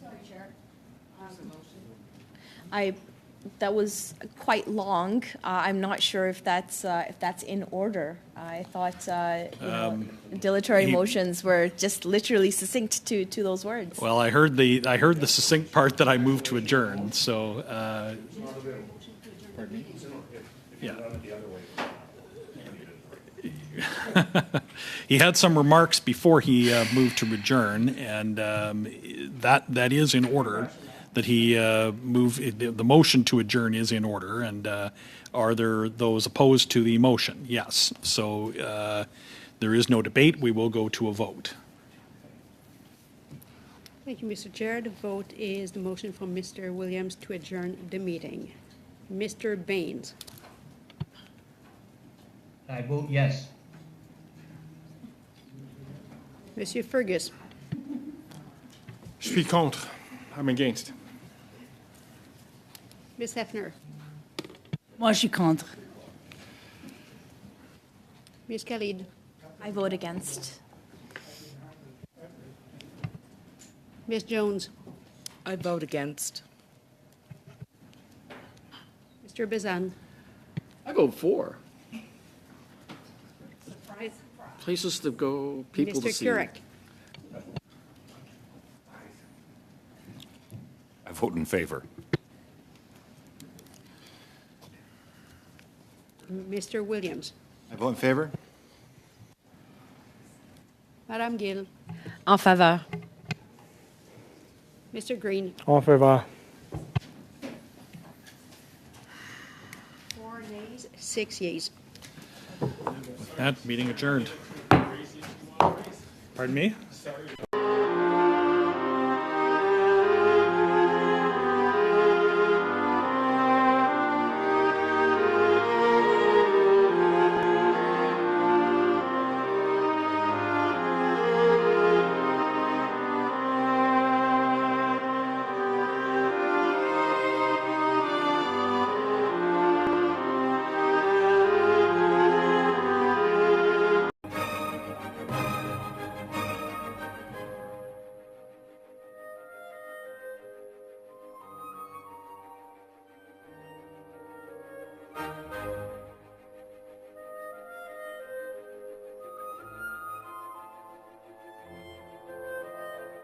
Speaker 12: Sorry, Chair. That was quite long. I'm not sure if that's in order. I thought dilatory motions were just literally succinct to those words.
Speaker 1: Well, I heard the succinct part that I moved to adjourn. So, yeah. He had some remarks before he moved to adjourn, and that is in order. That he the motion to adjourn is in order, and are there those opposed to the motion? Yes. So there is no debate. We will go to a vote.
Speaker 13: Thank you, Mr. Chair. The vote is the motion from Mr. Williams to adjourn the meeting. Mr. Baines.
Speaker 9: I vote yes.
Speaker 13: Monsieur Fergus.
Speaker 11: Je suis contre. I'm against.
Speaker 13: Ms. Hefner.
Speaker 14: Moi, je suis contre.
Speaker 13: Ms. Khalid.
Speaker 12: I vote against.
Speaker 13: Ms. Jones.
Speaker 14: I vote against.
Speaker 13: Mr. Bazan.
Speaker 4: I vote for.
Speaker 13: Surprise.
Speaker 4: Places to go, people to
Speaker 13: Mr.
Speaker 4: see.
Speaker 13: Kurek.
Speaker 8: I vote in favor.
Speaker 13: Mr. Williams.
Speaker 10: I vote in favor.
Speaker 13: Madame Gill.
Speaker 12: En faveur.
Speaker 13: Mr. Green.
Speaker 7: En faveur.
Speaker 13: 4 nays, 6 yeas.
Speaker 1: With that, meeting adjourned. Pardon me?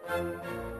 Speaker 15: Thank you.